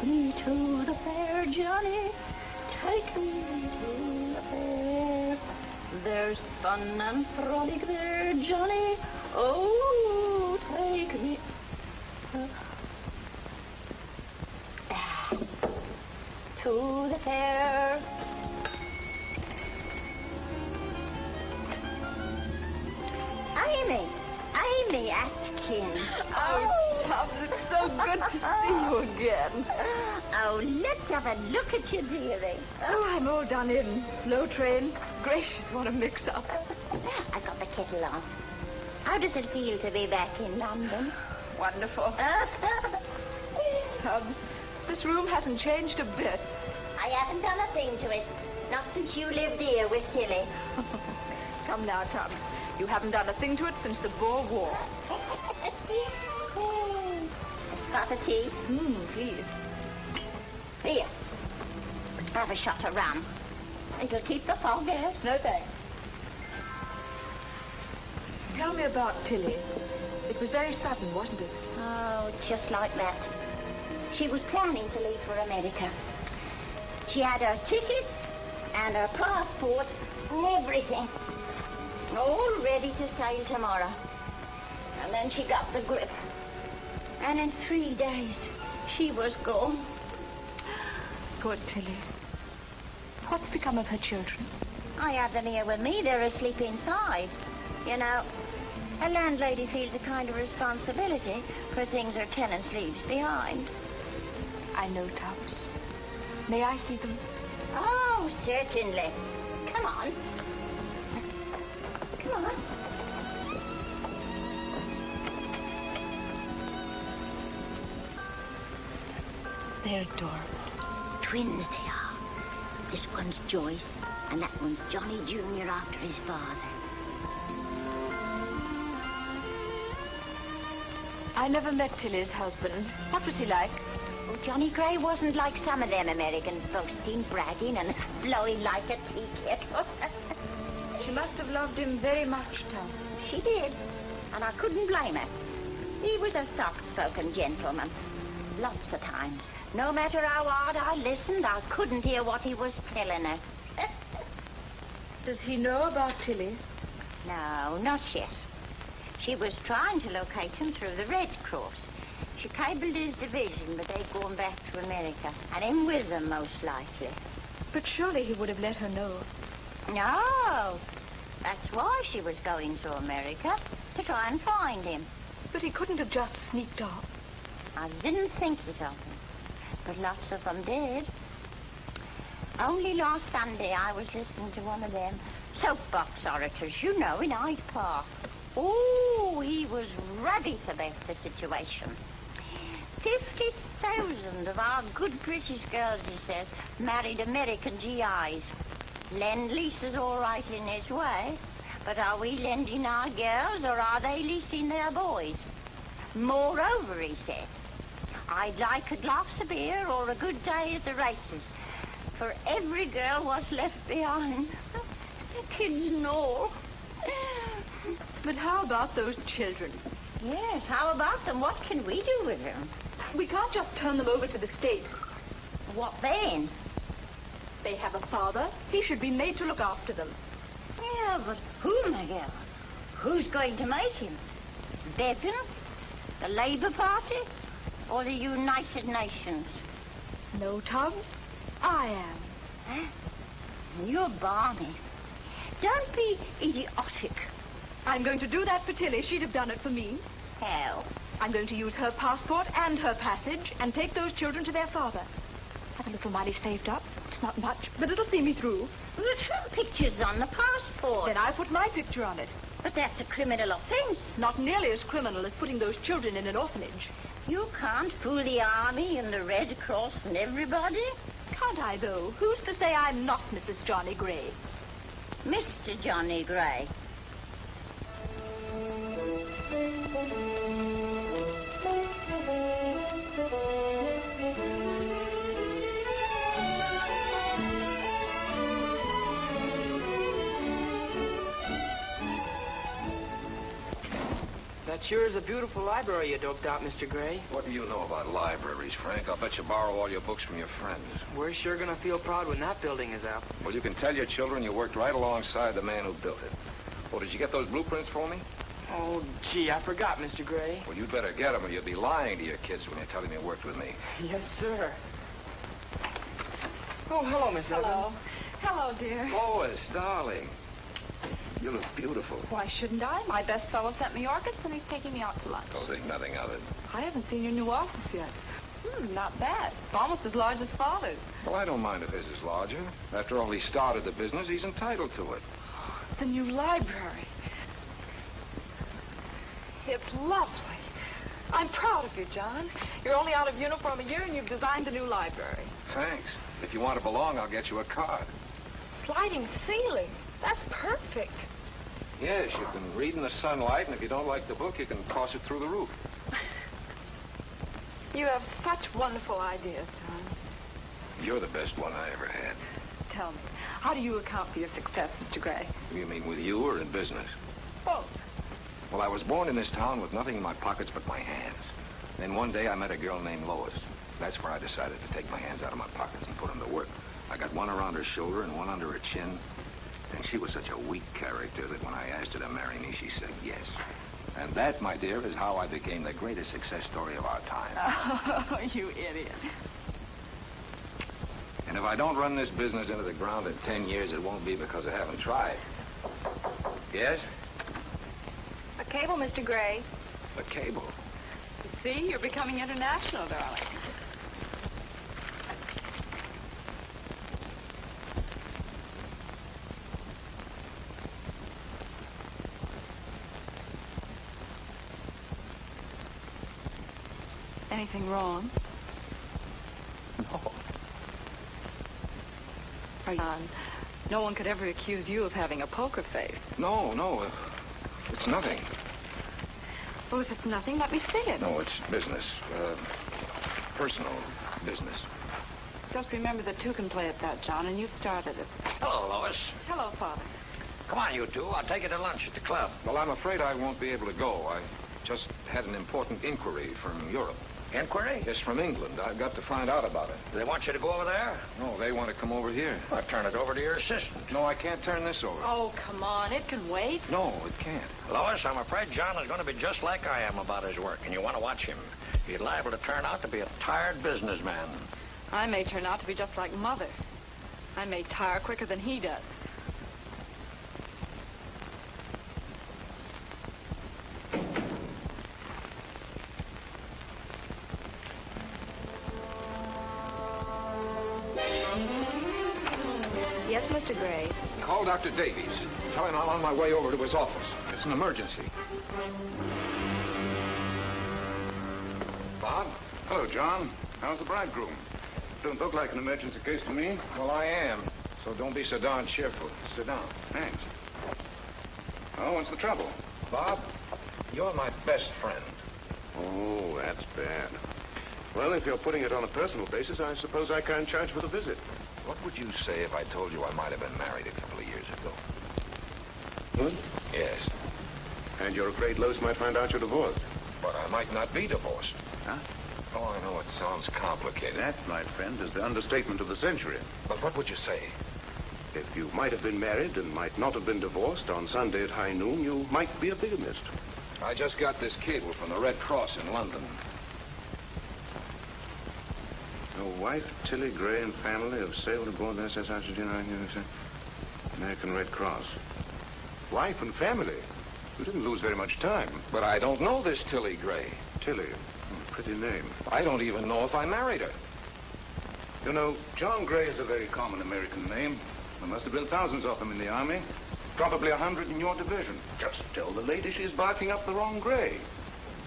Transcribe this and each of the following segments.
Take me to the fair, Johnny. Take me to the fair. There's fun and frolic there, Johnny. Oh, take me to the fair. Amy Atkins. Oh, Tubbs, it's so good to see you again. Oh, let's have a look at you, dearie. Oh, I'm all done in. Slow train. Gracious, what a mix-up. I've got the kettle on. How does it feel to be back in London? Wonderful. Tubbs, this room hasn't changed a bit. I haven't done a thing to it. Not since you lived here with Tilly. Come now, Tubbs. You haven't done a thing to it since the Boer War. A spot of tea? Please. Here. Have a shot of rum. It'll keep the fog out. No, thanks. Tell me about Tilly. It was very sudden, wasn't it? Oh, just like that. She was planning to leave for America. She had her tickets and her passport and everything. All ready to sail tomorrow. And then she got the grip. And in 3 days, she was gone. Poor Tilly. What's become of her children? I have them here with me. They're asleep inside. You know, a landlady feels a kind of responsibility for things her tenants leaves behind. I know, Tubbs. May I see them? Oh, certainly. Come on. Come on. They're adorable. Twins they are. This one's Joyce, and that one's Johnny Jr. after his father. I never met Tilly's husband. What was he like? Oh, Johnny Gray wasn't like some of them Americans, boasting, bragging, and blowing like a tea kettle. She must have loved him very much, Tubbs. She did, and I couldn't blame her. He was a soft-spoken gentleman. Lots of times. No matter how hard I listened, I couldn't hear what he was telling her. Does he know about Tilly? No, not yet. She was trying to locate him through the Red Cross. She cabled his division, but they'd gone back to America, and him with them, most likely. But surely he would have let her know. No. That's why she was going to America, to try and find him. But he couldn't have just sneaked off. I didn't think it of him, but lots of them did. Only last Sunday I was listening to one of them soapbox orators, you know, in Hyde Park. Oh, he was ruddy about the situation. 50,000 of our good British girls, he says, married American GIs. Lend-lease is all right in its way, but are we lending our girls or are they leasing their boys? Moreover, he said, I'd like a glass of beer or a good day at the races for every girl was left behind. Kids and all. But how about those children? Yes, how about them? What can we do with them? We can't just turn them over to the state. What then? They have a father. He should be made to look after them. Yeah, but who, my girl? Who's going to make him? Bevan? The Labour Party? Or the United Nations? No, Tubbs. I am. Huh? You're balmy. Don't be idiotic. I'm going to do that for Tilly. She'd have done it for me. How? I'm going to use her passport and her passage and take those children to their father. Have a little money saved up. It's not much, but it'll see me through. But her picture's on the passport. Then I put my picture on it. But that's a criminal offence. Not nearly as criminal as putting those children in an orphanage. You can't fool the Army and the Red Cross and everybody. Can't I, though? Who's to say I'm not Mrs. Johnny Gray? Mr. Johnny Gray. That sure is a beautiful library you doped out, Mr. Gray. What do you know about libraries, Frank? I'll bet you borrow all your books from your friends. We're sure gonna feel proud when that building is up. Well, you can tell your children you worked right alongside the man who built it. Oh, did you get those blueprints for me? Oh, gee, I forgot, Mr. Gray. Well, you'd better get them or you'll be lying to your kids when you tell them you worked with me. Yes, sir. Oh, hello, Miss Evans. Hello. Hello, dear. Lois, darling. You look beautiful. Why shouldn't I? My best fellow sent me orchids, and he's taking me out to lunch. Oh, think nothing of it. I haven't seen your new office yet. Not bad. It's almost as large as Father's. Well, I don't mind if his is larger. After all, he started the business. He's entitled to it. The new library. It's lovely. I'm proud of you, John. You're only out of uniform a year, and you've designed a new library. Thanks. If you want to belong, I'll get you a card. Sliding ceiling. That's perfect. Yes, you can read in the sunlight, and if you don't like the book, you can toss it through the roof. You have such wonderful ideas, John. You're the best one I ever had. Tell me, how do you account for your success, Mr. Gray? You mean with you or in business? Both. Well, I was born in this town with nothing in my pockets but my hands. Then one day I met a girl named Lois. That's where I decided to take my hands out of my pockets and put them to work. I got one around her shoulder and one under her chin. And she was such a weak character that when I asked her to marry me, she said yes. And that, my dear, is how I became the greatest success story of our time. Oh, you idiot. And if I don't run this business into the ground in 10 years, it won't be because I haven't tried. Yes? A cable, Mr. Gray. A cable. See, you're becoming international, darling. Anything wrong? No. No one could ever accuse you of having a poker face. No. It's nothing. Well, if it's nothing, let me see it. No, it's business. Personal business. Just remember that two can play at that, John, and you've started it. Hello, Lois. Hello, Father. Come on, you two. I'll take you to lunch at the club. Well, I'm afraid I won't be able to go. I just had an important inquiry from Europe. Inquiry? Yes, from England. I've got to find out about it. Do they want you to go over there? No, they want to come over here. Well, turn it over to your assistant. No, I can't turn this over. Oh, come on. It can wait. No, it can't. Lois, I'm afraid John is going to be just like I am about his work, and you want to watch him. He's liable to turn out to be a tired businessman. I may turn out to be just like Mother. I may tire quicker than he does. Yes, Mr. Gray. Call Dr. Davies. Tell him I'm on my way over to his office. It's an emergency. Bob? Hello, John. How's the bridegroom? Don't look like an emergency case to me. Well, I am. So don't be so darn cheerful. Sit down. Thanks. Oh, what's the trouble? Bob, you're my best friend. Oh, that's bad. Well, if you're putting it on a personal basis, I suppose I can't charge for the visit. What would you say if I told you I might have been married a couple of years ago? What? Yes. And you're afraid Lois might find out you're divorced? But I might not be divorced. Huh? Oh, I know it sounds complicated. That, my friend, is the understatement of the century. But what would you say? If you might have been married and might not have been divorced on Sunday at high noon, you might be a bigamist. I just got this cable from the Red Cross in London. Your wife, Tilly Gray, and family have sailed aboard the SS Argentina, American Red Cross. Wife and family? You didn't lose very much time. But I don't know this Tilly Gray. Tilly. Pretty name. I don't even know if I married her. You know, John Gray is a very common American name. There must have been thousands of them in the Army. Probably 100 in your division. Just tell the lady she's barking up the wrong Gray.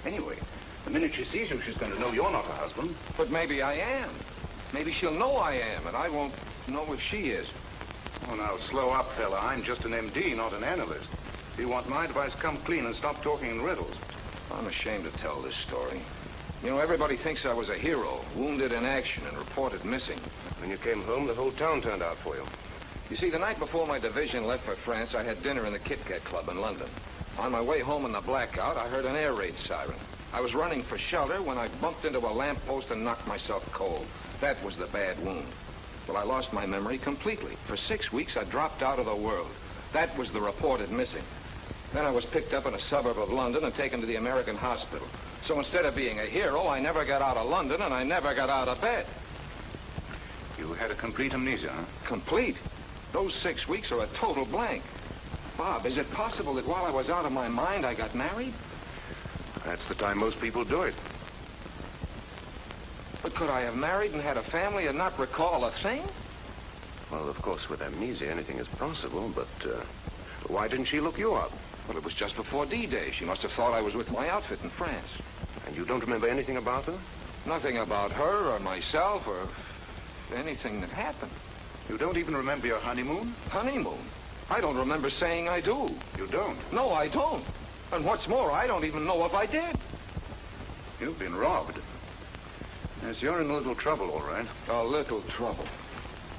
Anyway, the minute she sees you, she's going to know you're not her husband. But maybe I am. Maybe she'll know I am, and I won't know if she is. Oh, now, slow up, fella. I'm just an MD, not an analyst. If you want my advice, come clean and stop talking in riddles. I'm ashamed to tell this story. You know, everybody thinks I was a hero, wounded in action and reported missing. When you came home, the whole town turned out for you. You see, the night before my division left for France, I had dinner in the Kit Kat Club in London. On my way home in the blackout, I heard an air raid siren. I was running for shelter when I bumped into a lamppost and knocked myself cold. That was the bad wound. Well, I lost my memory completely. For 6 weeks, I dropped out of the world. That was the reported missing. Then I was picked up in a suburb of London and taken to the American hospital. So instead of being a hero, I never got out of London and I never got out of bed. You had a complete amnesia, huh? Complete? Those 6 weeks are a total blank. Bob, is it possible that while I was out of my mind, I got married? That's the time most people do it. But could I have married and had a family and not recall a thing? Well, of course, with amnesia, anything is possible, but why didn't she look you up? Well, it was just before D-Day. She must have thought I was with my outfit in France. And you don't remember anything about her? Nothing about her or myself or anything that happened. You don't even remember your honeymoon? Honeymoon? I don't remember saying I do. You don't? No, I don't. And what's more, I don't even know if I did. You've been robbed. Yes, you're in a little trouble, all right. A little trouble.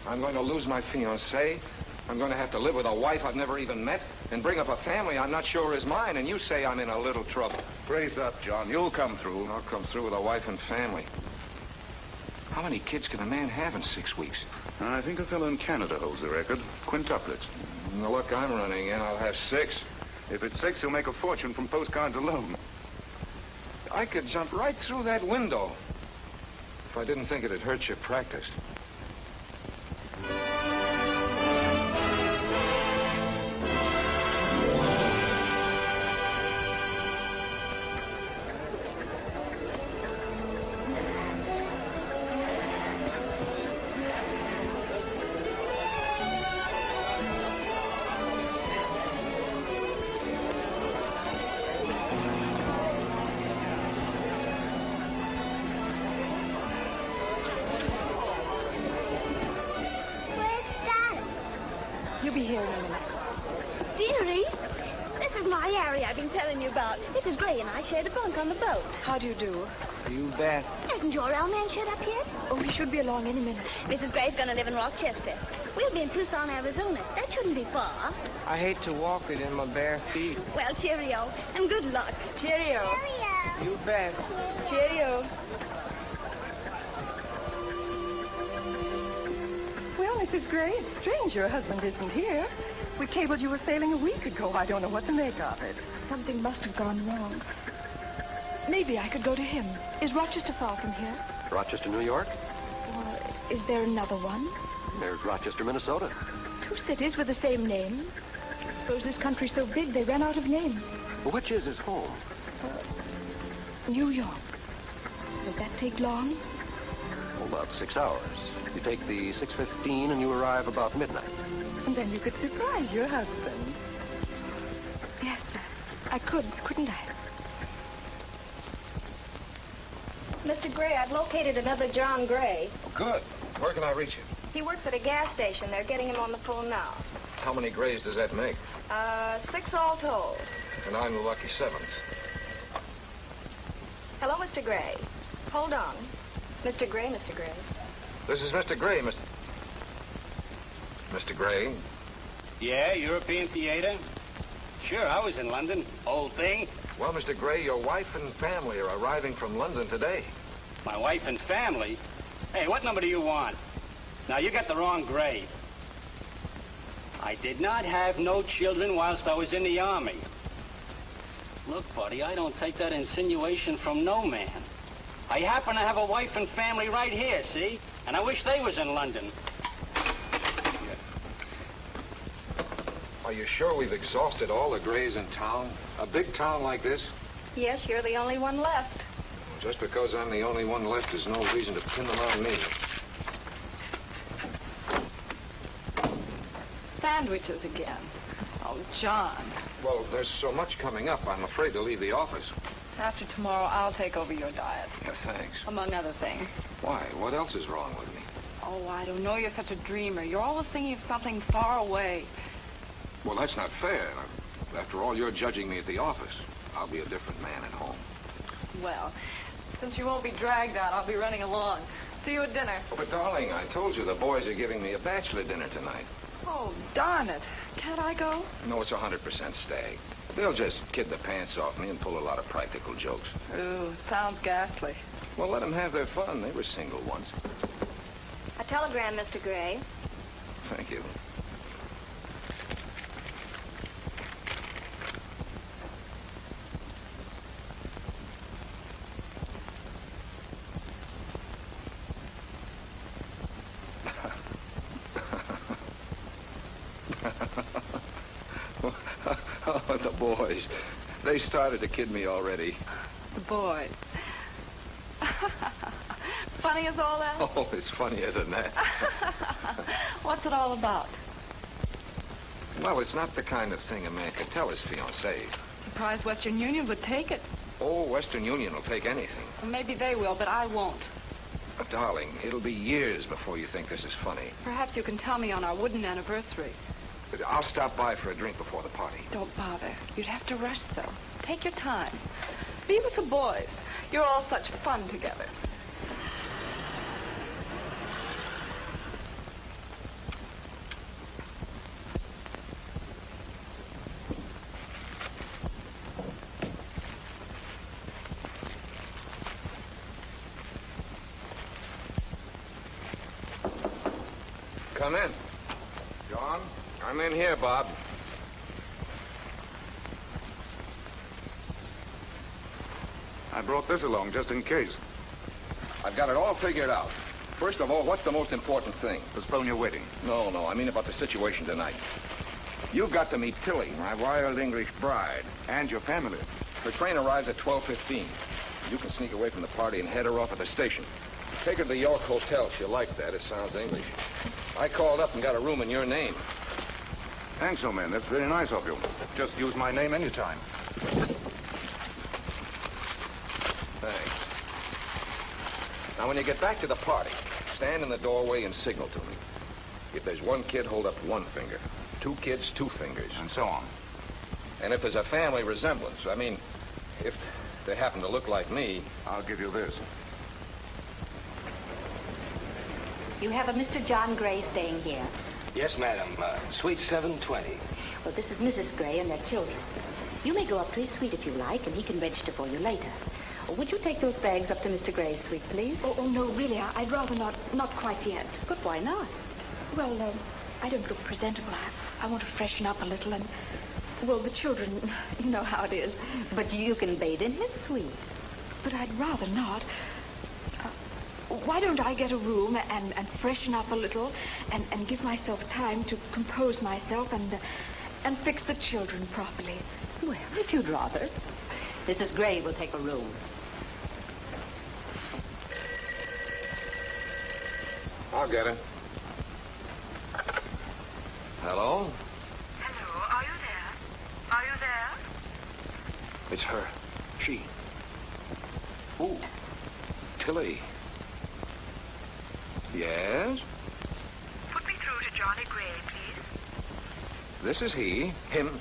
I'm going to lose my fiancée. I'm going to have to live with a wife I've never even met and bring up a family I'm not sure is mine, and you say I'm in a little trouble. Brace up, John. You'll come through. I'll come through with a wife and family. How many kids can a man have in 6 weeks? I think a fellow in Canada holds the record. Quintuplets. The luck I'm running in, I'll have 6. If it's 6, you'll make a fortune from postcards alone. I could jump right through that window if I didn't think it'd hurt your practice. You'll be here in a minute. Dearie, this is my area I've been telling you about. Mrs. Gray and I shared a bunk on the boat. How do you do? You bet. Hasn't your old man showed up yet? Oh, he should be along any minute. Mrs. Gray's going to live in Rochester. We'll be in Tucson, Arizona. That shouldn't be far. I hate to walk it in my bare feet. Well, cheerio, and good luck. Cheerio. You bet. Cheerio. Well, Mrs. Gray, it's strange your husband isn't here. We cabled you were sailing a week ago. I don't know what to make of it. Something must have gone wrong. Maybe I could go to him. Is Rochester far from here? Rochester, New York? Or is there another one? There's Rochester, Minnesota. 2 cities with the same name. I suppose this country's so big they ran out of names. Well, which is his home? New York. Will that take long? Oh, about 6 hours. You take the 6:15 and you arrive about midnight. And then you could surprise your husband. Yes, I could, couldn't I? Mr. Gray, I've located another John Gray. Oh, good. Where can I reach him? He works at a gas station. They're getting him on the phone now. How many grays does that make? 6 all told. And I'm the lucky 7th. Hello, Mr. Gray. Hold on. Mr. Gray, Mr. Gray. This is Mr. Gray, Mr. Gray. Yeah, European theater? Sure, I was in London. Old thing. Well, Mr. Gray, your wife and family are arriving from London today. My wife and family? Hey, what number do you want? Now, you got the wrong Gray. I did not have no children whilst I was in the Army. Look, buddy, I don't take that insinuation from no man. I happen to have a wife and family right here, see? And I wish they was in London. Are you sure we've exhausted all the grays in town? A big town like this? Yes, you're the only one left. Just because I'm the only one left is no reason to pin them on me. Sandwiches again. Oh, John. Well, there's so much coming up, I'm afraid to leave the office. After tomorrow, I'll take over your diet. Yeah, thanks. Among other things. Why? What else is wrong with me? Oh, I don't know. You're such a dreamer. You're always thinking of something far away. Well, that's not fair. After all, you're judging me at the office. I'll be a different man at home. Well, since you won't be dragged out, I'll be running along. See you at dinner. Oh, but, darling, I told you the boys are giving me a bachelor dinner tonight. Oh, darn it. Can't I go? No, it's 100% stay. They'll just kid the pants off me and pull a lot of practical jokes. Ooh, sounds ghastly. Well, let them have their fun. They were single once. A telegram, Mr. Gray. Thank you. Oh, the boys. They started to kid me already. The boys. Funny as all that? Oh, it's funnier than that. What's it all about? Well, it's not the kind of thing a man could tell his fiancée. Surprised Western Union would take it. Oh, Western Union will take anything. Well, maybe they will, but I won't. Darling, it'll be years before you think this is funny. Perhaps you can tell me on our wooden anniversary. I'll stop by for a drink before the party. Don't bother. You'd have to rush so. Take your time. Be with the boys. You're all such fun together. Come in. John? I'm in here, Bob. I brought this along just in case. I've got it all figured out. First of all, what's the most important thing? Postpone your wedding. No, I mean about the situation tonight. You've got to meet Tilly, my wild English bride. And your family. Her train arrives at 12:15. You can sneak away from the party and head her off at the station. Take her to the York Hotel. She'll like that. It sounds English. I called up and got a room in your name. Thanks, old man. That's very nice of you. Just use my name anytime. Thanks. Now, when you get back to the party, stand in the doorway and signal to me. If there's one kid, hold up one finger. Two kids, two fingers. And so on. And if there's a family resemblance, I mean, if they happen to look like me... I'll give you this. You have a Mr. John Gray staying here. Yes, madam. Suite 720. Well, this is Mrs. Gray and their children. You may go up to his suite if you like, and he can register for you later. Would you take those bags up to Mr. Gray's suite, please? Oh, no, really, I'd rather not quite yet. But why not? Well, I don't look presentable. I want to freshen up a little and... Well, the children, you know how it is. But you can bathe in his suite. But I'd rather not. Why don't I get a room and freshen up a little and give myself time to compose myself and fix the children properly? Well, if you'd rather. Mrs. Gray will take a room. I'll get it. Hello? Hello, are you there? Are you there? It's her. She. Who? Tilly. Yes? Put me through to Johnny Gray, please. This is he. Him.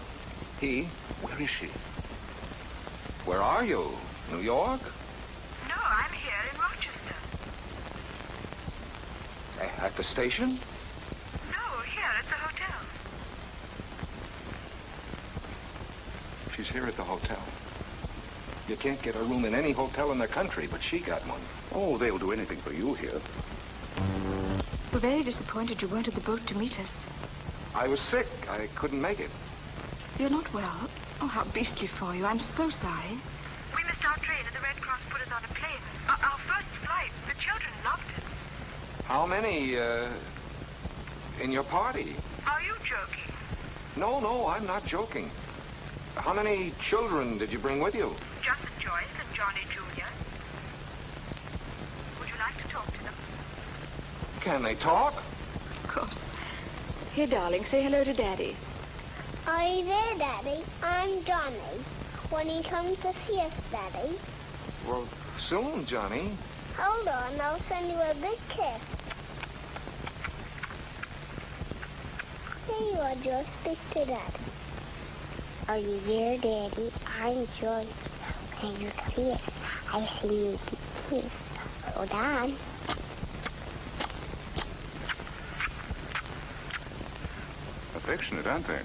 He. Where is she? Where are you? New York? No, I'm here in Rochester. At the station? No, here at the hotel. She's here at the hotel. You can't get a room in any hotel in the country, but she got one. Oh, they'll do anything for you here. We're very disappointed you weren't at the boat to meet us. I was sick. I couldn't make it. You're not well? Oh, how beastly for you. I'm so sorry. We missed our train and the Red Cross put us on a plane. Our first flight. The children loved it. How many, in your party? Are you joking? No, I'm not joking. How many children did you bring with you? Just Joyce and Johnny Jr. Would you like to talk to them? Can they talk? Of course. Here, darling, say hello to Daddy. Are you there, Daddy? I'm Johnny. When he comes to see us, Daddy. Well, soon, Johnny. Hold on, I'll send you a big kiss. Here you are, Joe. Speak to Daddy. Are you there, Daddy? I'm Joyce. Can you kiss? I see you kiss. Hold on. affectionate, aren't they?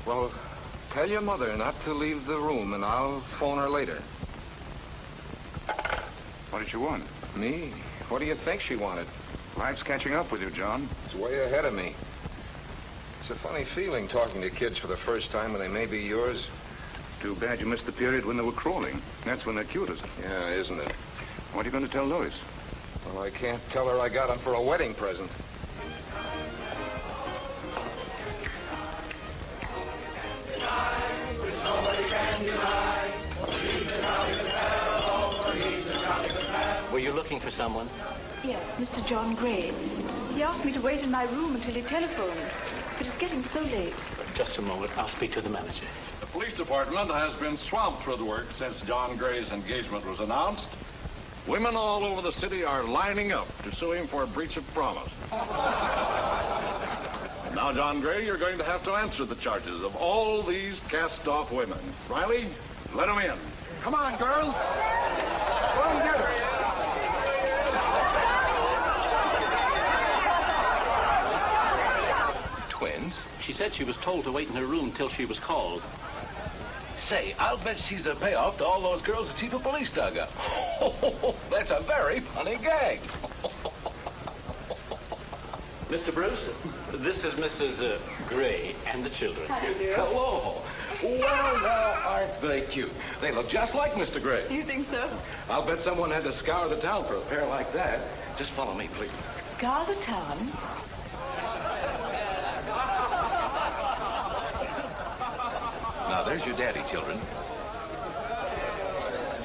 Well, tell your mother not to leave the room, and I'll phone her later. What did she want? Me? What do you think she wanted? Life's catching up with you, John. It's way ahead of me. It's a funny feeling talking to kids for the first time when they may be yours. Too bad you missed the period when they were crawling. That's when they're cutest. Yeah, isn't it? What are you going to tell Lois? Well, I can't tell her I got them for a wedding present. Were you looking for someone? Yes, Mr. John Gray. He asked me to wait in my room until he telephoned. But it's getting so late. Just a moment. I'll speak to the manager. The police department has been swamped with work since John Gray's engagement was announced. Women all over the city are lining up to sue him for a breach of promise. Now, John Gray, you're going to have to answer the charges of all these cast-off women. Riley, let them in. Come on, girls. Go and get her. Twins? She said she was told to wait in her room until she was called. Say, I'll bet she's a payoff to all those girls the chief of police dug up. That's a very funny gag. Mr. Bruce, this is Mrs. Gray and the children. Hello. Well, now, aren't they cute? They look just like Mr. Gray. You think so? I'll bet someone had to scour the town for a pair like that. Just follow me, please. Scour the town? Now, there's your daddy, children.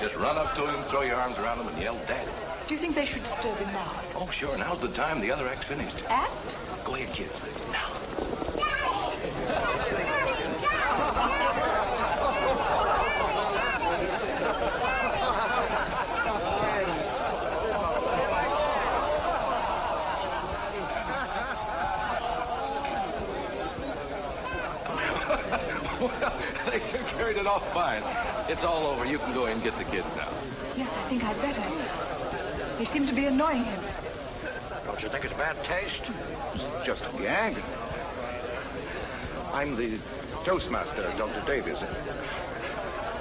Just run up to him, throw your arms around him, and yell, Daddy. Do you think they should disturb him now? Oh, sure. Now's the time. The other act's finished. Act? Go ahead, kids. Now. Well, they carried it off fine. It's all over. You can go in and get the kids now. Yes, I think I'd better. They seem to be annoying him. Don't you think it's bad taste? It's just a gag. I'm the toastmaster, Dr. Davies.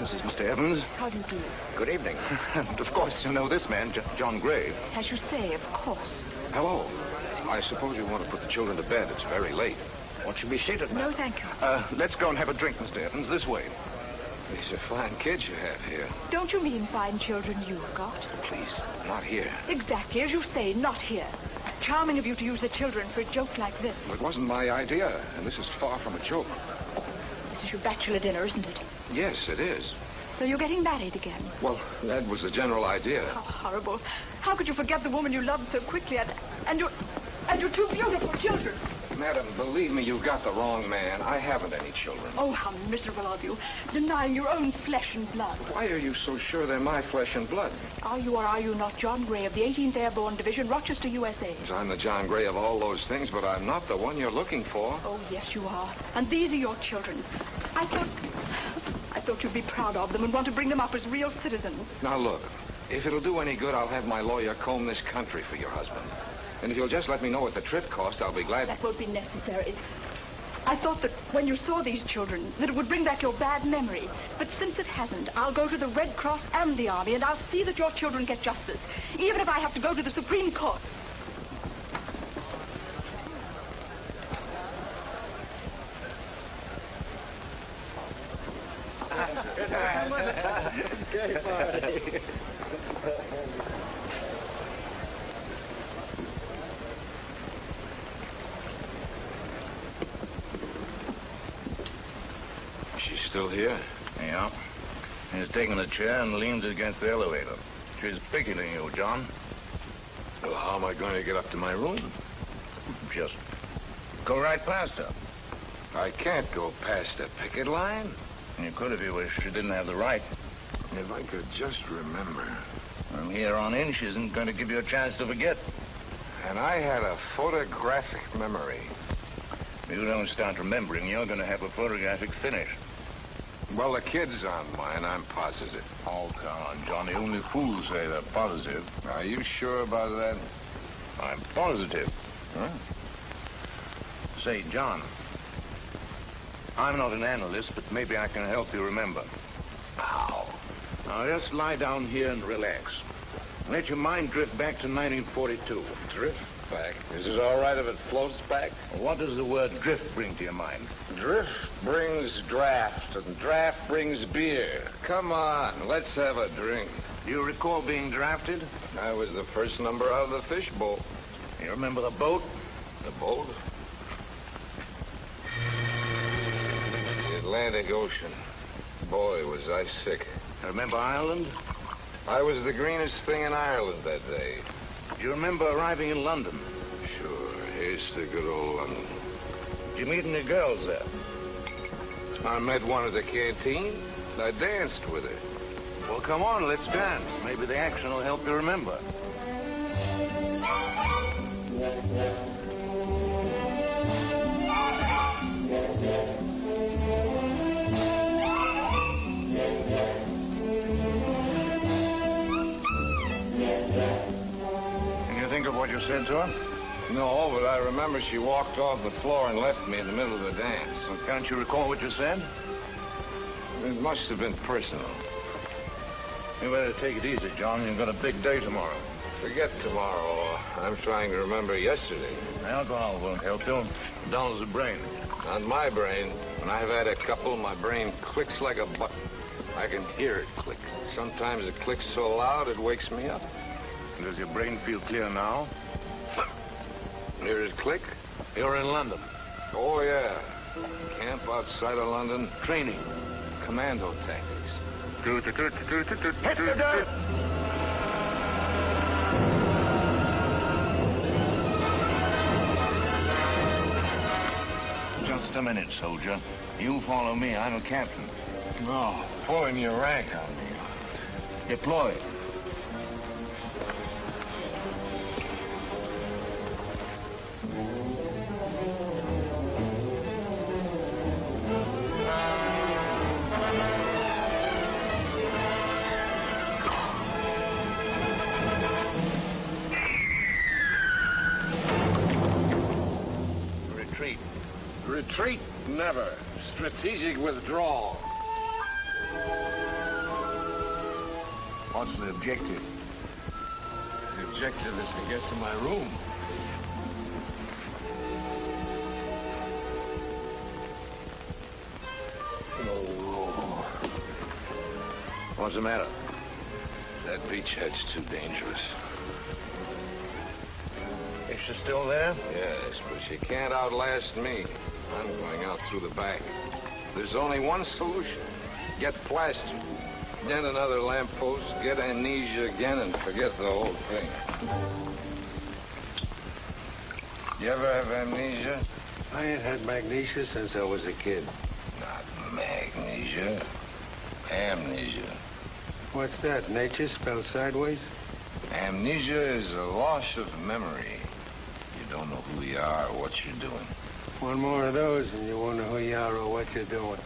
This is Mr. Evans. How do you do? Good evening. And of course, you know this man, John Gray. As you say, of course. Hello. I suppose you want to put the children to bed. It's very late. Won't you be seated, No, thank you. Let's go and have a drink, Mr. Evans, this way. These are fine kids you have here. Don't you mean fine children you've got? Please, not here. Exactly, as you say, not here. Charming of you to use the children for a joke like this. It wasn't my idea, and this is far from a joke. This is your bachelor dinner, isn't it? Yes, it is. So you're getting married again? Well, that was the general idea. How horrible. How could you forget the woman you loved so quickly and your two beautiful children? Madam, believe me, you've got the wrong man. I haven't any children. Oh, how miserable of you. Denying your own flesh and blood. Why are you so sure they're my flesh and blood? Are you or are you not John Gray of the 18th Airborne Division, Rochester, USA? I'm the John Gray of all those things, but I'm not the one you're looking for. Oh, yes, you are. And these are your children. I thought you'd be proud of them and want to bring them up as real citizens. Now, look, if it'll do any good, I'll have my lawyer comb this country for your husband. And if you'll just let me know what the trip cost, I'll be glad. That won't be necessary. I thought that when you saw these children, that it would bring back your bad memory. But since it hasn't, I'll go to the Red Cross and the Army, and I'll see that your children get justice, even if I have to go to the Supreme Court. Okay, bye. She's still here? Yeah. He's taken a chair and leans against the elevator. She's picketing you, John. Well, how am I going to get up to my room? Just go right past her. I can't go past the picket line. You could if you wished. She didn't have the right. If I could just remember. From here on in, she isn't going to give you a chance to forget. And I had a photographic memory. If you don't start remembering, you're going to have a photographic finish. Well, the kids aren't mine, I'm positive. Oh, come on, Johnny. Only fools say they're positive. Are you sure about that? I'm positive. Huh? Say, John, I'm not an analyst, but maybe I can help you remember. How? Now, just lie down here and relax. Let your mind drift back to 1942. Drift back? Is it all right if it floats back? What does the word drift bring to your mind? Drift brings draft, and draft brings beer. Come on, let's have a drink. Do you recall being drafted? I was the first number out of the fishbowl. You remember the boat? The boat? The Atlantic Ocean. Boy, was I sick. Remember Ireland? I was the greenest thing in Ireland that day. Do you remember arriving in London? Sure. Here's to good old London. Did you meet any girls there? I met one at the canteen. I danced with her. Well, come on, let's dance. Maybe the action will help you remember. Can you think of what you said to her? No, but I remember she walked off the floor and left me in the middle of the dance. Well, can't you recall what you said? It must have been personal. You better take it easy, John. You've got a big day tomorrow. Forget tomorrow. I'm trying to remember yesterday. Alcohol won't help you. Dulls the brain. Not my brain. When I've had a couple, my brain clicks like a button. I can hear it click. Sometimes it clicks so loud it wakes me up. Does your brain feel clear now? Hear it click? You're in London. Oh, yeah. Camp outside of London. Training. Commando tactics. Hit the dirt! Just a minute, soldier. You follow me. I'm a captain. No, pulling your rank on me. Deploy. Retreat. Retreat? Never. Strategic withdrawal. What's the objective? The objective is to get to my room. Oh. What's the matter? That beachhead's too dangerous. Is she still there? Yes, but she can't outlast me. I'm going out through the back. There's only one solution. Get plastered. Then another lamppost, get amnesia again, and forget the whole thing. You ever have amnesia? I ain't had magnesia since I was a kid. Not magnesia. Amnesia. What's that? Nature spelled sideways? Amnesia is a loss of memory. You don't know who you are or what you're doing. One more of those and you won't know who you are or what you're doing.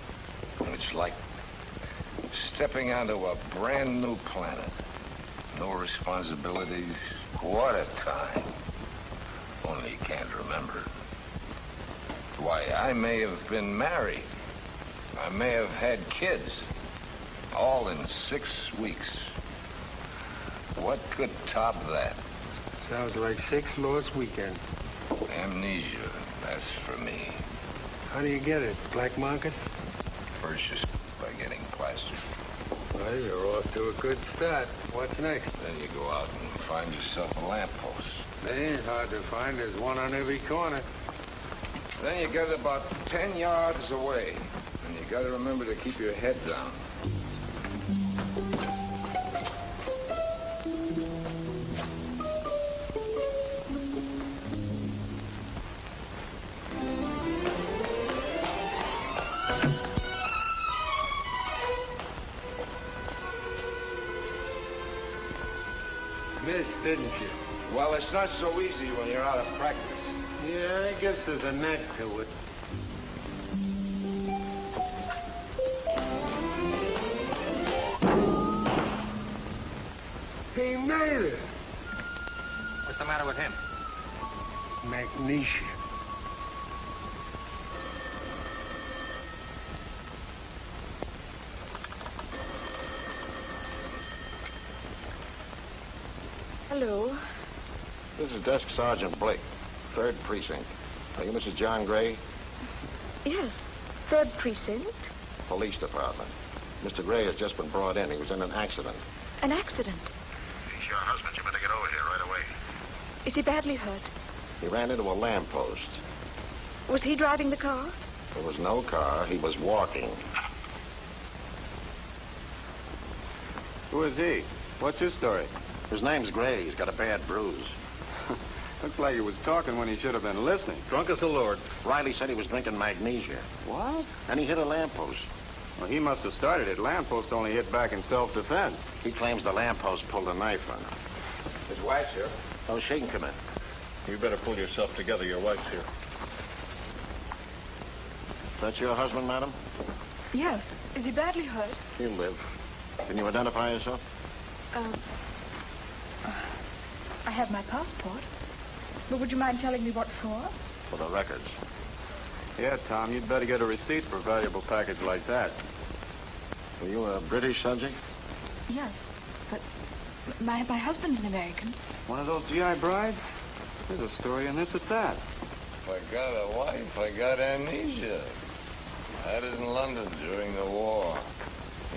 It's like stepping onto a brand new planet. No responsibilities. What a time. Only you can't remember. Why, I may have been married. I may have had kids. All in 6 weeks. What could top that? Sounds like 6 lost weekends. Amnesia. That's for me. How do you get it? Black market? First, just by getting plastered. Well, you're off to a good start. What's next? Then you go out and find yourself a lamppost. They ain't hard to find. There's one on every corner. Then you get about 10 yards away. And you got to remember to keep your head down. Missed, didn't you? Well, it's not so easy when you're out of practice. Yeah, I guess there's a knack to it. He made it. What's the matter with him? Magnesia. This is Desk Sergeant Blake, 3rd Precinct. Are you Mrs. John Gray? Yes, 3rd Precinct. Police Department. Mr. Gray has just been brought in. He was in an accident. An accident? He's your husband. You better get over here right away. Is he badly hurt? He ran into a lamppost. Was he driving the car? There was no car. He was walking. Who is he? What's his story? His name's Gray. He's got a bad bruise. Looks like he was talking when he should have been listening. Drunk as a lord. Riley said he was drinking magnesia. What? And he hit a lamppost. Well, he must have started it. Lamppost only hit back in self-defense. He claims the lamppost pulled a knife on him. His wife's here. Oh, she can come in. You better pull yourself together. Your wife's here. Is that your husband, madam? Yes. Is he badly hurt? He'll live. Can you identify yourself? I have my passport. But would you mind telling me what for? For the records. Yeah, Tom, you'd better get a receipt for a valuable package like that. Were you a British subject? Yes, but my husband's an American. One of those GI brides? There's a story in this at that. If I got a wife, I got amnesia. Had it in London during the war.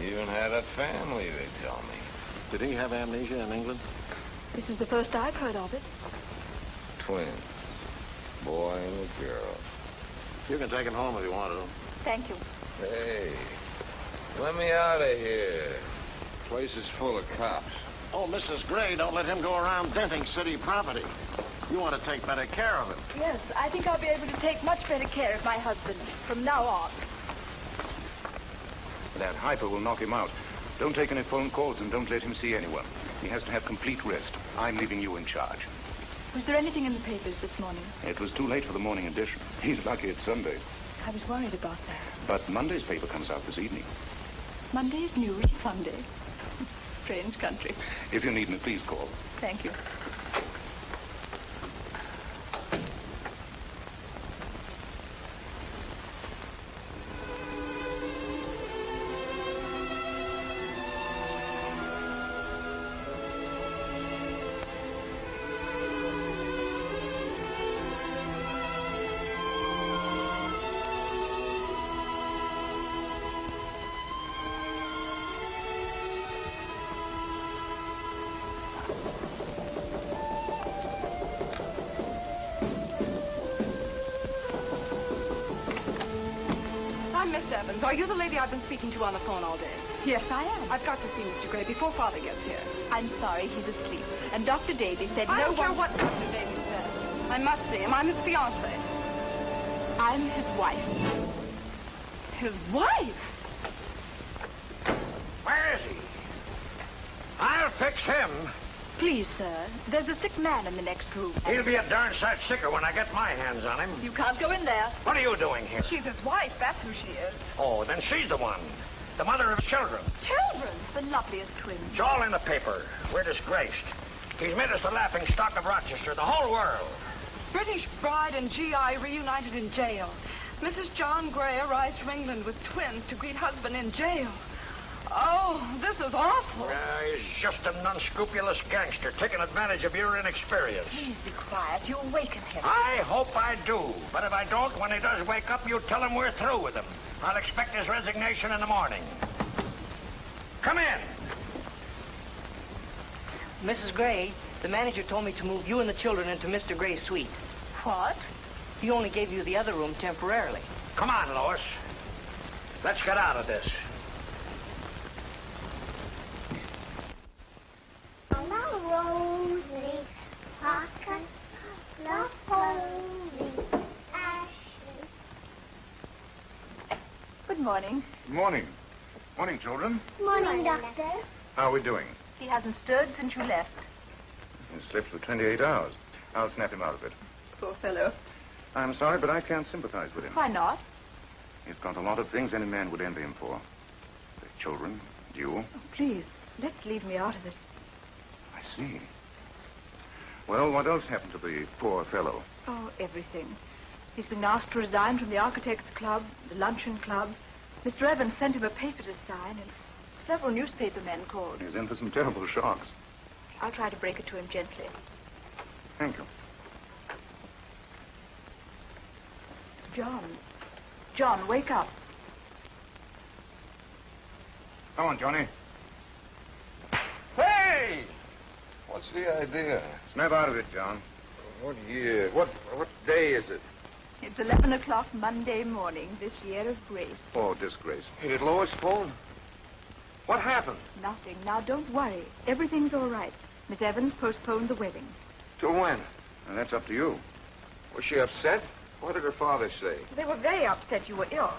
Even had a family, they tell me. Did he have amnesia in England? This is the first I've heard of it. Twins. Boy and a girl. You can take him home if you want to. Thank you. Hey, let me out of here. Place is full of cops. Oh, Mrs. Gray, don't let him go around denting city property. You want to take better care of him. Yes, I think I'll be able to take much better care of my husband from now on. That hyper will knock him out. Don't take any phone calls and don't let him see anyone. He has to have complete rest. I'm leaving you in charge. Was there anything in the papers this morning? It was too late for the morning edition. He's lucky it's Sunday. I was worried about that. But Monday's paper comes out this evening. Monday's news, Sunday. Strange country. If you need me, please call. Thank you. Miss Evans, are you the lady I've been speaking to on the phone all day? Yes, I am. I've got to see Mr. Gray before Father gets here. I'm sorry, he's asleep. And Dr. Davy said I don't care one... what Dr. Davy says. I must see him. I'm his fiancée. I'm his wife. His wife? Where is he? I'll fix him. Please, sir. There's a sick man in the next room. He'll be a darn sight sicker when I get my hands on him. You can't go in there. What are you doing here? She's his wife. That's who she is. Oh, then she's the one. The mother of children. Children? The loveliest twins. It's all in the paper. We're disgraced. He's made us the laughing stock of Rochester, the whole world. British bride and GI reunited in jail. Mrs. John Gray arrives from England with twins to greet husband in jail. Oh, this is awful. He's just an unscrupulous gangster taking advantage of your inexperience. Please be quiet. You'll waken him. I hope I do. But if I don't, when he does wake up, you tell him we're through with him. I'll expect his resignation in the morning. Come in. Mrs. Gray, the manager told me to move you and the children into Mr. Gray's suite. What? He only gave you the other room temporarily. Come on, Lois. Let's get out of this. Rosie, pocket, the holy ashes. Good morning. Morning. Morning, children. Morning, Doctor. How are we doing? He hasn't stirred since you left. He slept for 28 hours. I'll snap him out of it. Poor fellow. I'm sorry, but I can't sympathize with him. Why not? He's got a lot of things any man would envy him for. The children, you. Oh, please, let's leave me out of it. I see. Well, what else happened to the poor fellow? Oh, everything. He's been asked to resign from the Architects Club, the Luncheon Club. Mr. Evans sent him a paper to sign, and several newspaper men called. He's in for some terrible shocks. I'll try to break it to him gently. Thank you. John, wake up. Come on, Johnny. Hey! What's the idea? Snap out of it, John. What year? What day is it? It's 11 o'clock Monday morning, this year of grace. Oh, disgrace. Hey, did Lois phone? What happened? Nothing. Now, don't worry. Everything's all right. Miss Evans postponed the wedding. Till when? And that's up to you. Was she upset? What did her father say? They were very upset you were ill.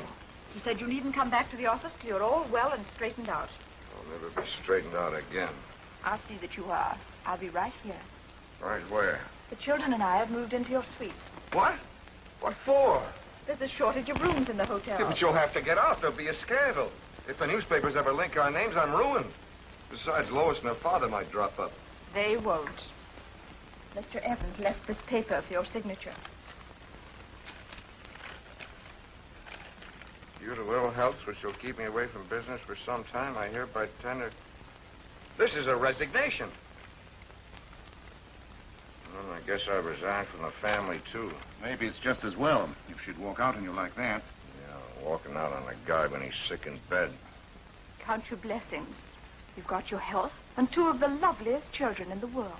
He said you needn't come back to the office till you're all well and straightened out. I'll never be straightened out again. I'll see that you are. I'll be right here. Right where? The children and I have moved into your suite. What? What for? There's a shortage of rooms in the hotel. Yeah, but you'll have to get out. There'll be a scandal. If the newspapers ever link our names, I'm ruined. Besides, Lois and her father might drop up. They won't. Mr. Evans left this paper for your signature. Due to ill health, which will keep me away from business for some time, I hereby tender... This is a resignation. Well, I guess I resign from the family, too. Maybe it's just as well if she'd walk out on you like that. Yeah, walking out on a guy when he's sick in bed. Count your blessings. You've got your health and two of the loveliest children in the world.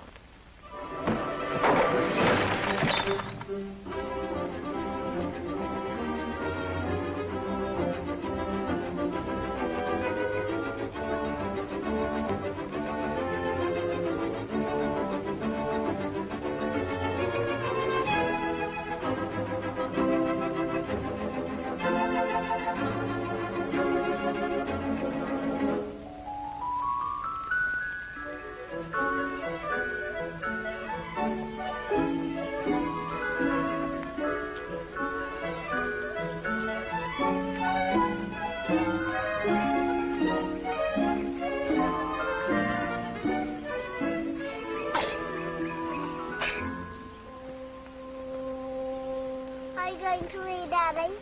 Are you going to read, Daddy?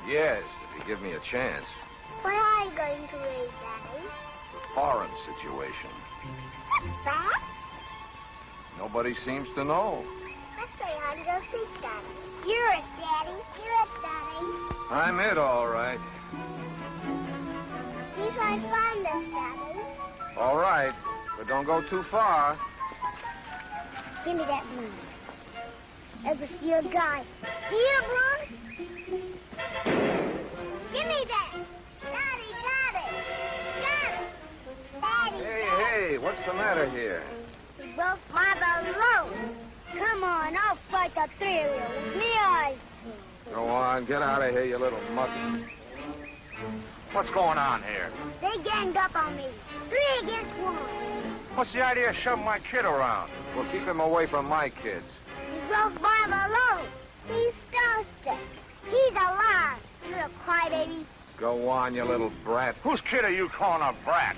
Yes, if you give me a chance. What are you going to read, Daddy? The foreign situation. What's that? Nobody seems to know. Let's go out and go see Daddy. You're it, Daddy. You're it, Daddy. I'm it, all right. You try to find us, Daddy. All right, but don't go too far. Give me that broom. Ever see a guy? See a broom? Give me that. Daddy, Daddy. Daddy. Hey, what's the matter here? We both fight alone. Come on, I'll fight the three of you. With me eyes. Go on, get out of here, you little mutt. What's going on here? They ganged up on me. 3 against 1. What's the idea of shoving my kid around? Well, keep him away from my kids. We broke Bob alone. He's starstruck. He's alive. You little crybaby. Go on, you little brat. Whose kid are you calling a brat?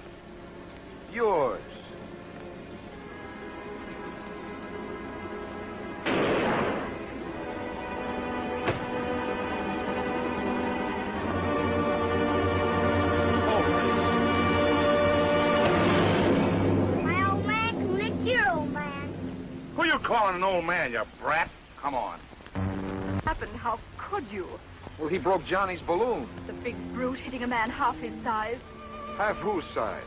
Yours. My old man can lick your old man. Who you calling an old man, you brat? Come on. Happened? How could you? Well, he broke Johnny's balloon. The big brute hitting a man half his size. Half whose size?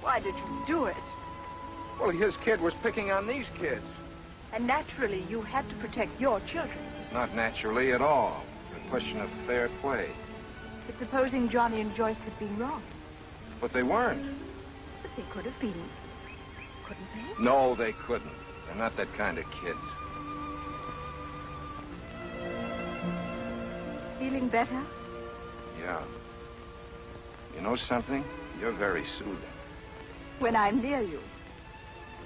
Why did you do it? Well, his kid was picking on these kids. And naturally, you had to protect your children. Not naturally at all. A question of fair play. But supposing Johnny and Joyce had been wrong. But they weren't. But they could have been. Couldn't they? No, they couldn't. They're not that kind of kids. Feeling better? Yeah. You know something? You're very soothing. When I'm near you.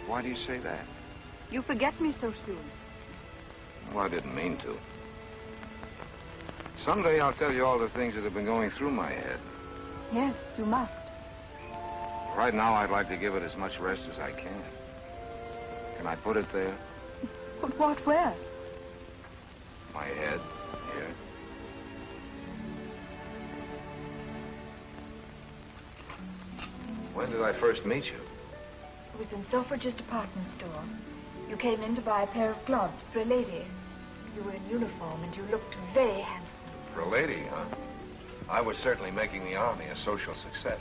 Why do you say that? You forget me so soon. Well, I didn't mean to. Someday I'll tell you all the things that have been going through my head. Yes, you must. Right now, I'd like to give it as much rest as I can. Can I put it there? But what, where? My head, here. When did I first meet you? It was in Selfridge's department store. You came in to buy a pair of gloves for a lady. You were in uniform and you looked very handsome. For a lady, huh? I was certainly making the Army a social success.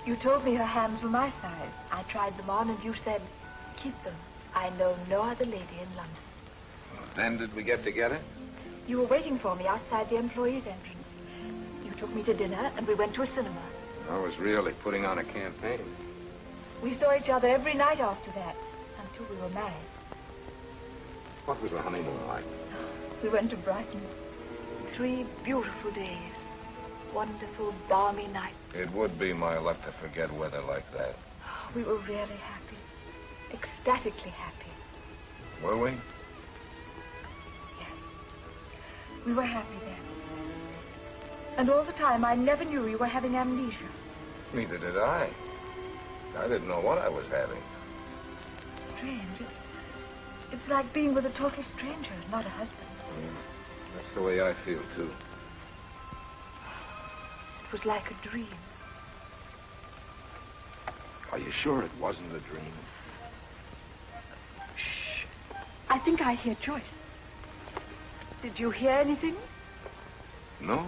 You told me her hands were my size. I tried them on and you said, keep them. I know no other lady in London. Then did we get together? You were waiting for me outside the employees' entrance. You took me to dinner and we went to a cinema. I was really putting on a campaign. We saw each other every night after that, until we were married. What was the honeymoon like? We went to Brighton. 3 beautiful days. Wonderful, balmy nights. It would be my luck to forget weather like that. We were really happy. Ecstatically happy. Were we? Yes. We were happy then. And all the time, I never knew you were having amnesia. Neither did I. I didn't know what I was having. Strange. It's like being with a total stranger, not a husband. That's the way I feel, too. It was like a dream. Are you sure it wasn't a dream? Shh. I think I hear Joyce. Did you hear anything? No.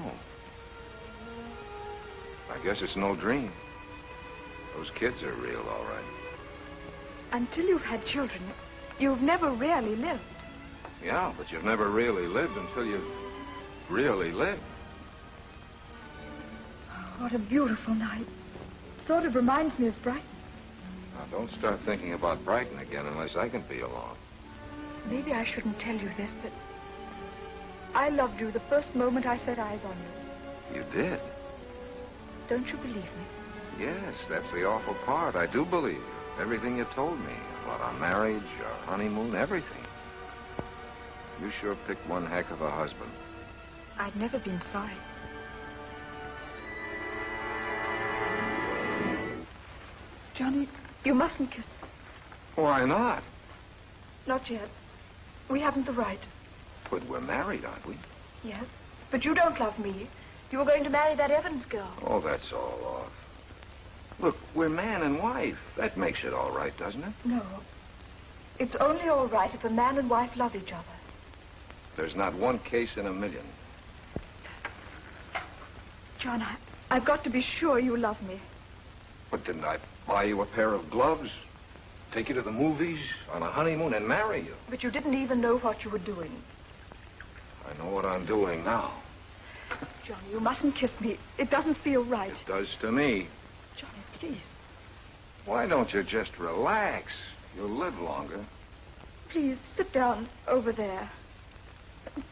I guess it's no dream. Those kids are real, all right. Until you've had children, you've never really lived. Yeah, but you've never really lived until you've really lived. What a beautiful night. Sort of reminds me of Brighton. Now, don't start thinking about Brighton again unless I can be along. Maybe I shouldn't tell you this, but I loved you the first moment I set eyes on you. You did? Don't you believe me? Yes, that's the awful part. I do believe you. Everything you told me about our marriage, our honeymoon, everything. You sure picked one heck of a husband. I've never been sorry. Johnny, you mustn't kiss me. Why not? Not yet. We haven't the right. But we're married, aren't we? Yes, but you don't love me. You were going to marry that Evans girl. Oh, that's all off. Look, we're man and wife. That makes it all right, doesn't it? No. It's only all right if a man and wife love each other. There's not one case in a million. John, I've got to be sure you love me. But didn't I buy you a pair of gloves, take you to the movies, on a honeymoon, and marry you? But you didn't even know what you were doing. I know what I'm doing now. Johnny, you mustn't kiss me. It doesn't feel right. It does to me. Johnny, please. Why don't you just relax? You'll live longer. Please, sit down over there.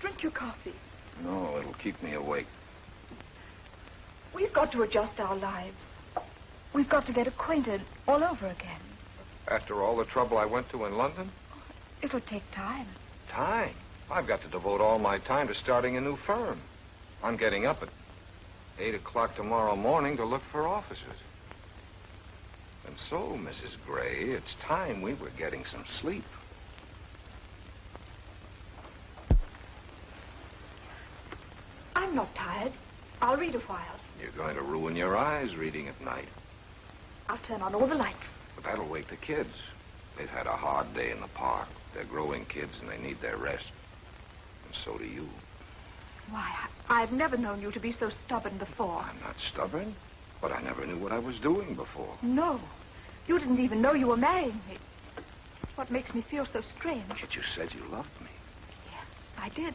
Drink your coffee. No, it'll keep me awake. We've got to adjust our lives. We've got to get acquainted all over again. After all the trouble I went to in London? It'll take time. Time? I've got to devote all my time to starting a new firm. I'm getting up at 8 o'clock tomorrow morning to look for offices. And so, Mrs. Gray, it's time we were getting some sleep. I'm not tired. I'll read a while. You're going to ruin your eyes reading at night. I'll turn on all the lights. But that'll wake the kids. They've had a hard day in the park. They're growing kids and they need their rest. And so do you. Why, I've never known you to be so stubborn before. I'm not stubborn, but I never knew what I was doing before. No. You didn't even know you were marrying me. What makes me feel so strange. But you said you loved me. Yes, I did.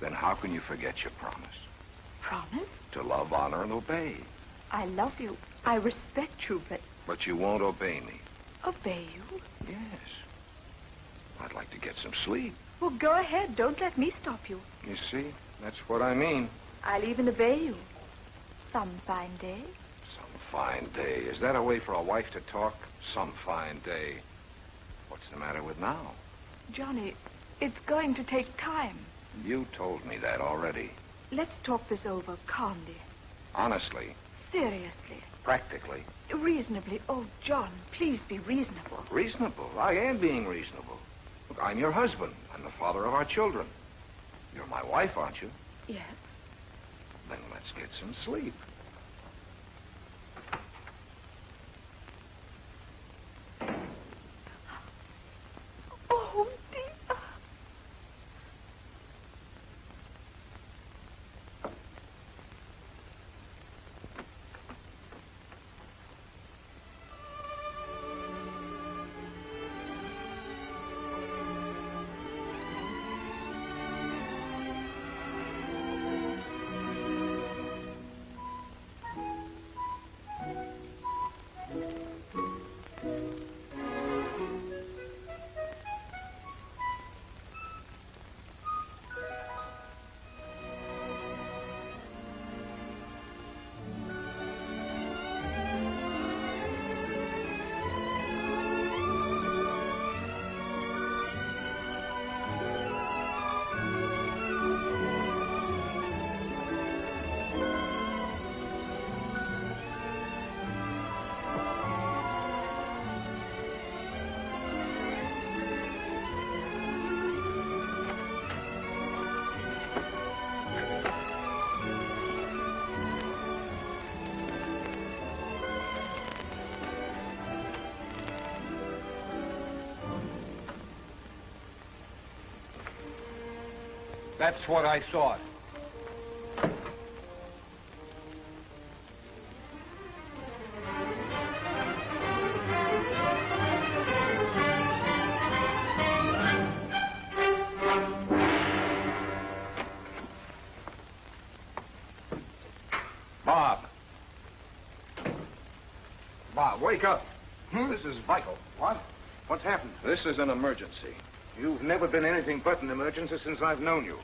Then how can you forget your promise? Promise? To love, honor, and obey. I love you. I respect you, but... But you won't obey me. Obey you? Yes. I'd like to get some sleep. Well, go ahead. Don't let me stop you. You see? That's what I mean. I'll even obey you. Some fine day. Some fine day. Is that a way for a wife to talk? Some fine day. What's the matter with now? Johnny, it's going to take time. You told me that already. Let's talk this over calmly. Honestly. Seriously. Practically. Reasonably. Oh, John, please be reasonable. Reasonable? I am being reasonable. Look, I'm your husband. I'm the father of our children. You're my wife, aren't you? Yes. Then let's get some sleep. Oh. That's what I thought. Bob. Bob, wake up. This is vital. What? What's happened? This is an emergency. You've never been anything but an emergency since I've known you.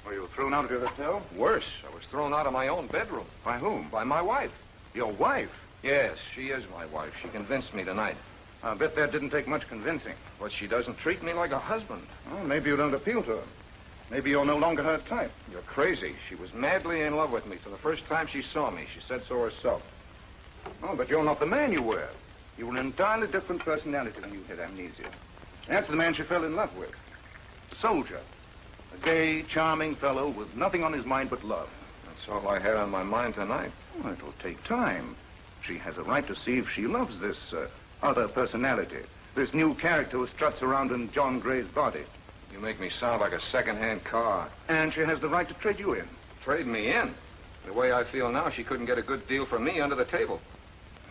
Were you thrown out of your hotel? Worse, I was thrown out of my own bedroom. By whom? By my wife. Your wife? Yes, she is my wife. She convinced me tonight. I bet that didn't take much convincing. But she doesn't treat me like a husband. Well, maybe you don't appeal to her. Maybe you're no longer her type. You're crazy. She was madly in love with me for the first time she saw me. She said so herself. Oh, but you're not the man you were. You were an entirely different personality when you had amnesia. That's the man she fell in love with. A soldier. A gay, charming fellow with nothing on his mind but love. That's all I had on my mind tonight. Well, it'll take time. She has a right to see if she loves this other personality. This new character who struts around in John Gray's body. You make me sound like a second-hand car. And she has the right to trade you in. Trade me in? The way I feel now, she couldn't get a good deal from me under the table.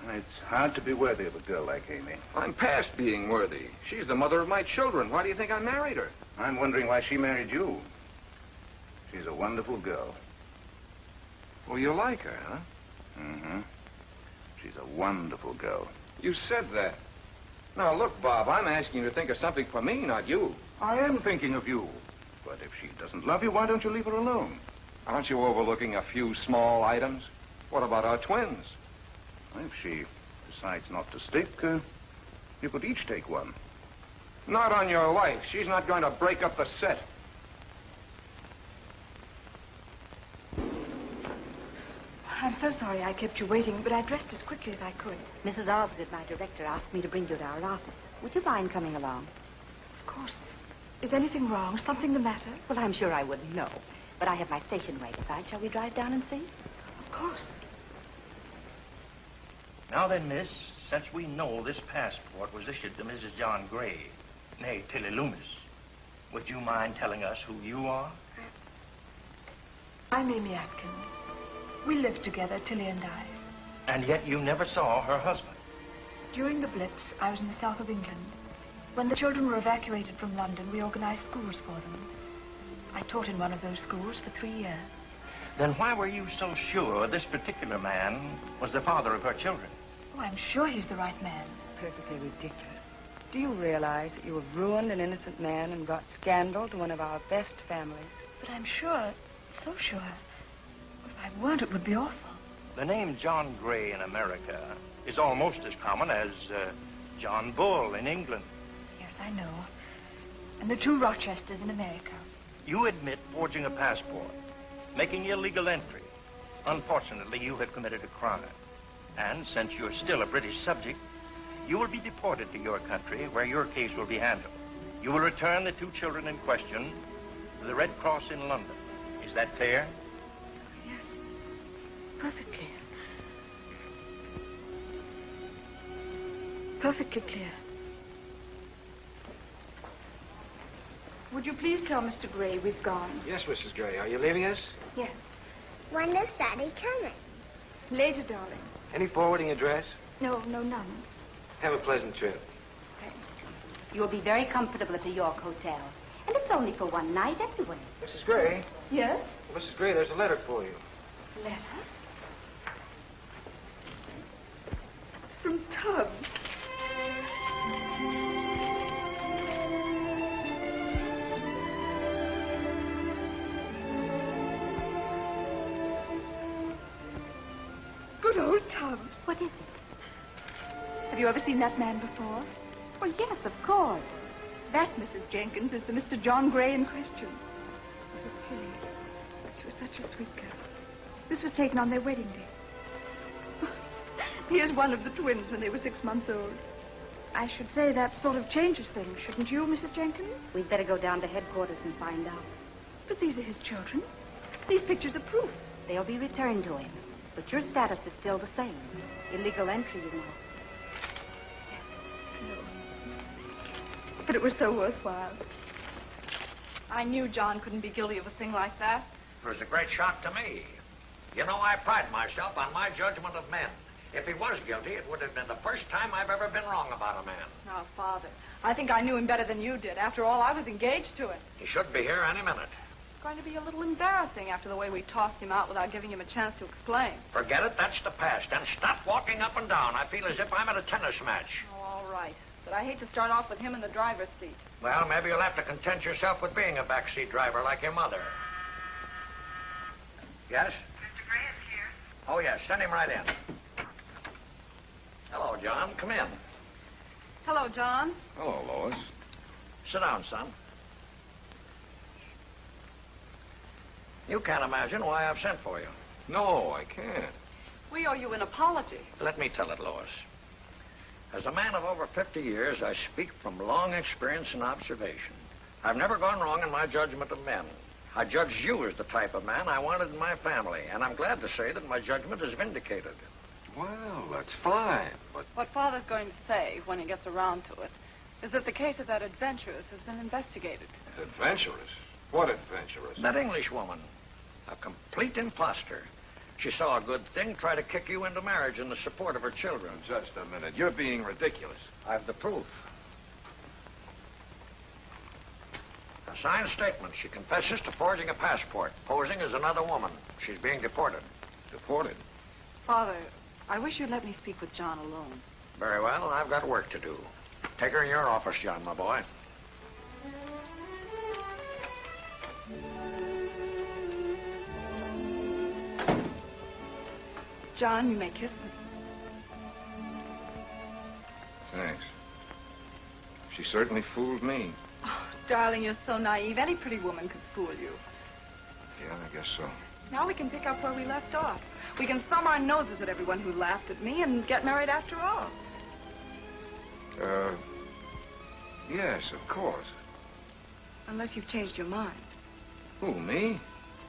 It's hard to be worthy of a girl like Amy. I'm past being worthy. She's the mother of my children. Why do you think I married her? I'm wondering why she married you. She's a wonderful girl. Well, you like her, huh? Mm-hmm. She's a wonderful girl. You said that. Now, look, Bob, I'm asking you to think of something for me, not you. I am thinking of you. But if she doesn't love you, why don't you leave her alone? Aren't you overlooking a few small items? What about our twins? If she decides not to stick, you could each take one. Not on your life. She's not going to break up the set. I'm so sorry I kept you waiting, but I dressed as quickly as I could. Mrs. Osgood, my director, asked me to bring you to our office. Would you mind coming along? Of course. Is anything wrong? Something the matter? Well, I'm sure I wouldn't know. But I have my station wagon side. Shall we drive down and see? Of course. Now then, miss, since we know this passport was issued to Mrs. John Gray, nay, Tilly Loomis, would you mind telling us who you are? I'm Amy Atkins. We lived together, Tilly and I. And yet you never saw her husband. During the Blitz, I was in the south of England. When the children were evacuated from London, we organized schools for them. I taught in one of those schools for 3 years. Then why were you so sure this particular man was the father of her children? Oh, I'm sure he's the right man. Perfectly ridiculous. Do you realize that you have ruined an innocent man and brought scandal to one of our best families? But I'm sure, so sure. If I weren't, it would be awful. The name John Gray in America is almost as common as John Bull in England. Yes, I know. And the two Rochesters in America. You admit forging a passport, making illegal entry. Unfortunately, you have committed a crime. And since you're still a British subject, you will be deported to your country where your case will be handled. You will return the two children in question to the Red Cross in London. Is that clear? Yes. Perfectly. Perfectly clear. Would you please tell Mr. Gray we've gone? Yes, Mrs. Gray. Are you leaving us? Yes. When is Daddy coming? Later, darling. Any forwarding address? No, none. Have a pleasant trip. Thanks. You'll be very comfortable at the York Hotel. And it's only for one night anyway. Mrs. Gray? Yes? Mrs. Gray, there's a letter for you. Letter? It's from Tubbs. Good old Tubbs. What is it? Have you ever seen that man before? Well, yes, of course. That, Mrs. Jenkins, is the Mr. John Gray in question. This was Tilly. She was such a sweet girl. This was taken on their wedding day. Here's one of the twins when they were 6 months old. I should say that sort of changes things, shouldn't you, Mrs. Jenkins? We'd better go down to headquarters and find out. But these are his children. These pictures are proof. They'll be returned to him. But your status is still the same. Illegal entry, you know. Yes, I know. But it was so worthwhile. I knew John couldn't be guilty of a thing like that. It was a great shock to me. You know, I pride myself on my judgment of men. If he was guilty, it would have been the first time I've ever been wrong about a man. Now, Father, I think I knew him better than you did. After all, I was engaged to him. He should be here any minute. It's going to be a little embarrassing after the way we tossed him out without giving him a chance to explain. Forget it, that's the past. And stop walking up and down. I feel as if I'm at a tennis match. Oh, all right. But I hate to start off with him in the driver's seat. Well, maybe you'll have to content yourself with being a backseat driver like your mother. Yes? Mr. Gray is here. Oh, yes. Send him right in. Hello, John. Come in. Hello, John. Hello, Lois. Sit down, son. You can't imagine why I've sent for you. No, I can't. We owe you an apology. Let me tell it, Lois. As a man of over 50 years, I speak from long experience and observation. I've never gone wrong in my judgment of men. I judged you as the type of man I wanted in my family, and I'm glad to say that my judgment is vindicated. Well, that's fine, but... What Father's going to say when he gets around to it is that the case of that adventuress has been investigated. Adventurous? What adventurous? That English woman. A complete imposter. She saw a good thing, try to kick you into marriage in the support of her children. Just a minute. You're being ridiculous. I've the proof. A signed statement. She confesses to forging a passport, posing as another woman. She's being deported. Deported? Father, I wish you'd let me speak with John alone. Very well. I've got work to do. Take her in your office, John, my boy. John, you may kiss me. Thanks. She certainly fooled me. Oh, darling, you're so naive. Any pretty woman could fool you. Yeah, I guess so. Now we can pick up where we left off. We can thumb our noses at everyone who laughed at me and get married after all. Yes, of course. Unless you've changed your mind. Who, me?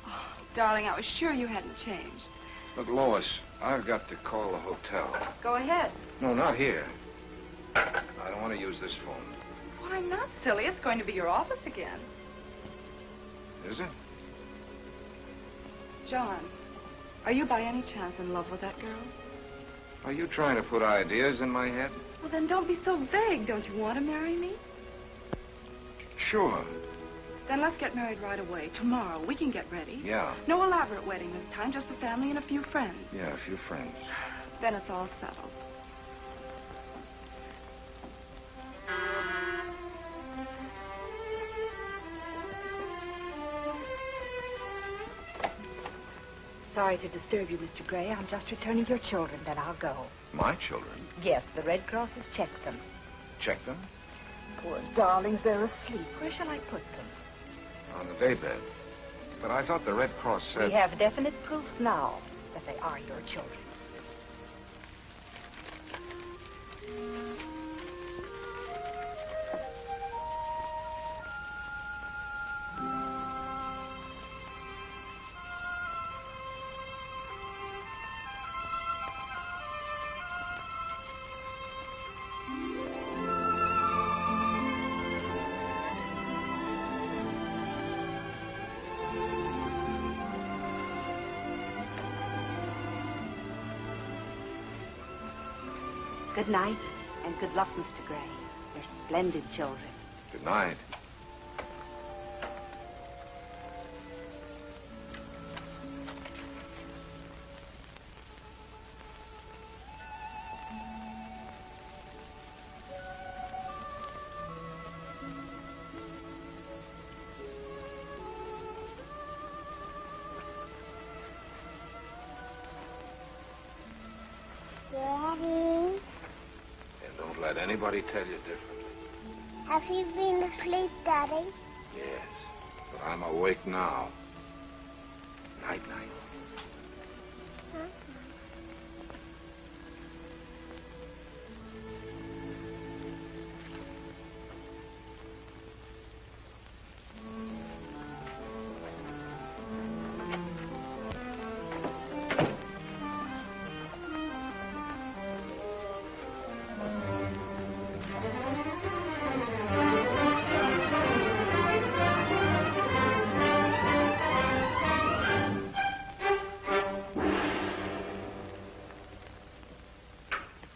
Oh, darling, I was sure you hadn't changed. Look, Lois, I've got to call the hotel. Go ahead. No, not here. I don't want to use this phone. Why not, silly? It's going to be your office again. Is it? John, are you by any chance in love with that girl? Are you trying to put ideas in my head? Well, then don't be so vague. Don't you want to marry me? Sure. Then let's get married right away. Tomorrow. We can get ready. Yeah. No elaborate wedding this time, just the family and a few friends. Yeah, a few friends. Then it's all settled. Sorry to disturb you, Mr. Gray. I'm just returning your children, then I'll go. My children? Yes, the Red Cross has checked them. Check them? Poor darlings, they're asleep. Where shall I put them? On the daybed. But I thought the Red Cross said... We have definite proof now that they are your children. Good night, and good luck, Mr. Gray. They're splendid children. Good night. Daddy, And don't let anybody tell you different. have you been asleep, Daddy? Yes. But I'm awake now. Night-night.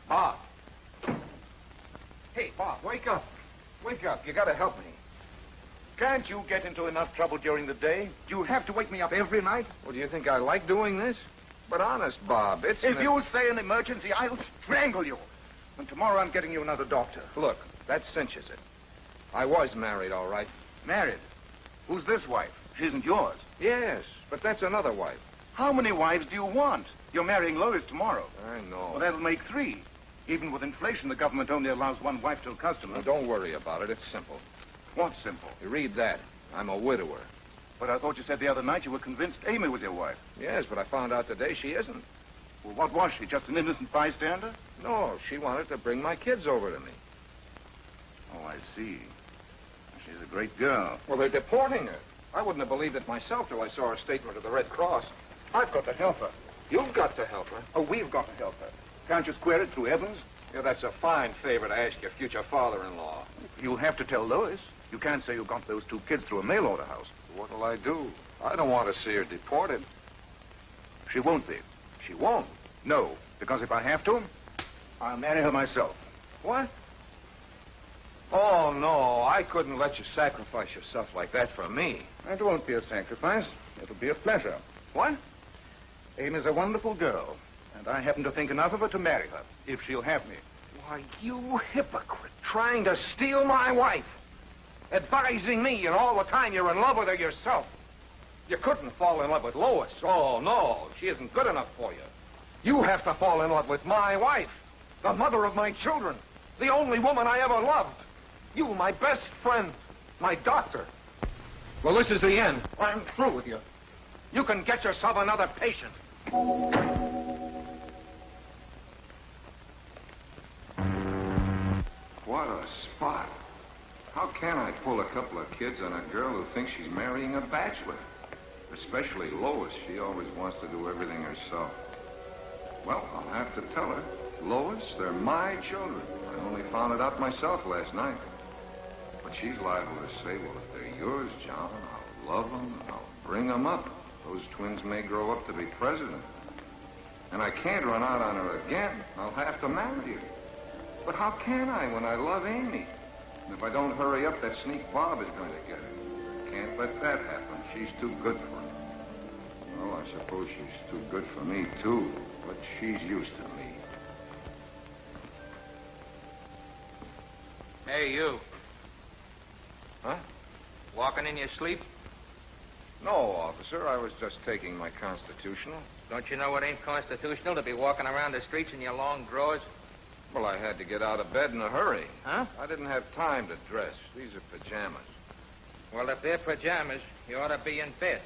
Bob. Hey, Bob, wake up. Wake up. You gotta help me. Can't you get into enough trouble during the day? Do you have to wake me up every night? Well, do you think I like doing this? But honest, Bob, it's... If you say an emergency, I'll strangle you. And tomorrow I'm getting you another doctor. Look, that cinches it. I was married, all right. Married? Who's this wife? She isn't yours. Yes, but that's another wife. How many wives do you want? You're marrying Lois tomorrow. I know. Well, that'll make 3. Even with inflation, the government only allows 1 wife to a customer. Well, don't worry about it. It's simple. What's simple? You read that. I'm a widower. But I thought you said the other night you were convinced Amy was your wife. Yes, but I found out today she isn't. Well, what was she? Just an innocent bystander? No, she wanted to bring my kids over to me. Oh, I see. She's a great girl. Well, they're deporting her. I wouldn't have believed it myself till I saw her statement of the Red Cross. I've got to help her. You've got to help her. Oh, we've got to help her. Can't you square it through Evans? Yeah, that's a fine favor to ask your future father-in-law. You'll have to tell Lois. You can't say you got those 2 kids through a mail order house. What'll I do? I don't want to see her deported. She won't be. She won't? No, because if I have to, I'll marry her myself. What? Oh, no, I couldn't let you sacrifice yourself like that for me. It won't be a sacrifice. It'll be a pleasure. What? Amy's a wonderful girl, and I happen to think enough of her to marry her, if she'll have me. Why, you hypocrite, trying to steal my wife. Advising me, and all the time you're in love with her yourself. You couldn't fall in love with Lois. Oh, no, she isn't good enough for you. You have to fall in love with my wife, the mother of my children, the only woman I ever loved. You, my best friend, my doctor. Well, this is the end. I'm through with you. You can get yourself another patient. What a spot. How can I pull a couple of kids on a girl who thinks she's marrying a bachelor? Especially Lois. She always wants to do everything herself. Well, I'll have to tell her. Lois, they're my children. I only found it out myself last night. But she's liable to say, well, if they're yours, John, I'll love them and I'll bring them up. Those twins may grow up to be president. And I can't run out on her again. I'll have to marry her. But how can I when I love Amy? And if I don't hurry up, that sneak Bob is going to get her. Can't let that happen. She's too good for him. Well, I suppose she's too good for me, too. But she's used to me. Hey, you. Huh? Walking in your sleep? No, officer. I was just taking my constitutional. Don't you know it ain't constitutional to be walking around the streets in your long drawers? Well, I had to get out of bed in a hurry. Huh? I didn't have time to dress. These are pajamas. Well, if they're pajamas, you ought to be in bed.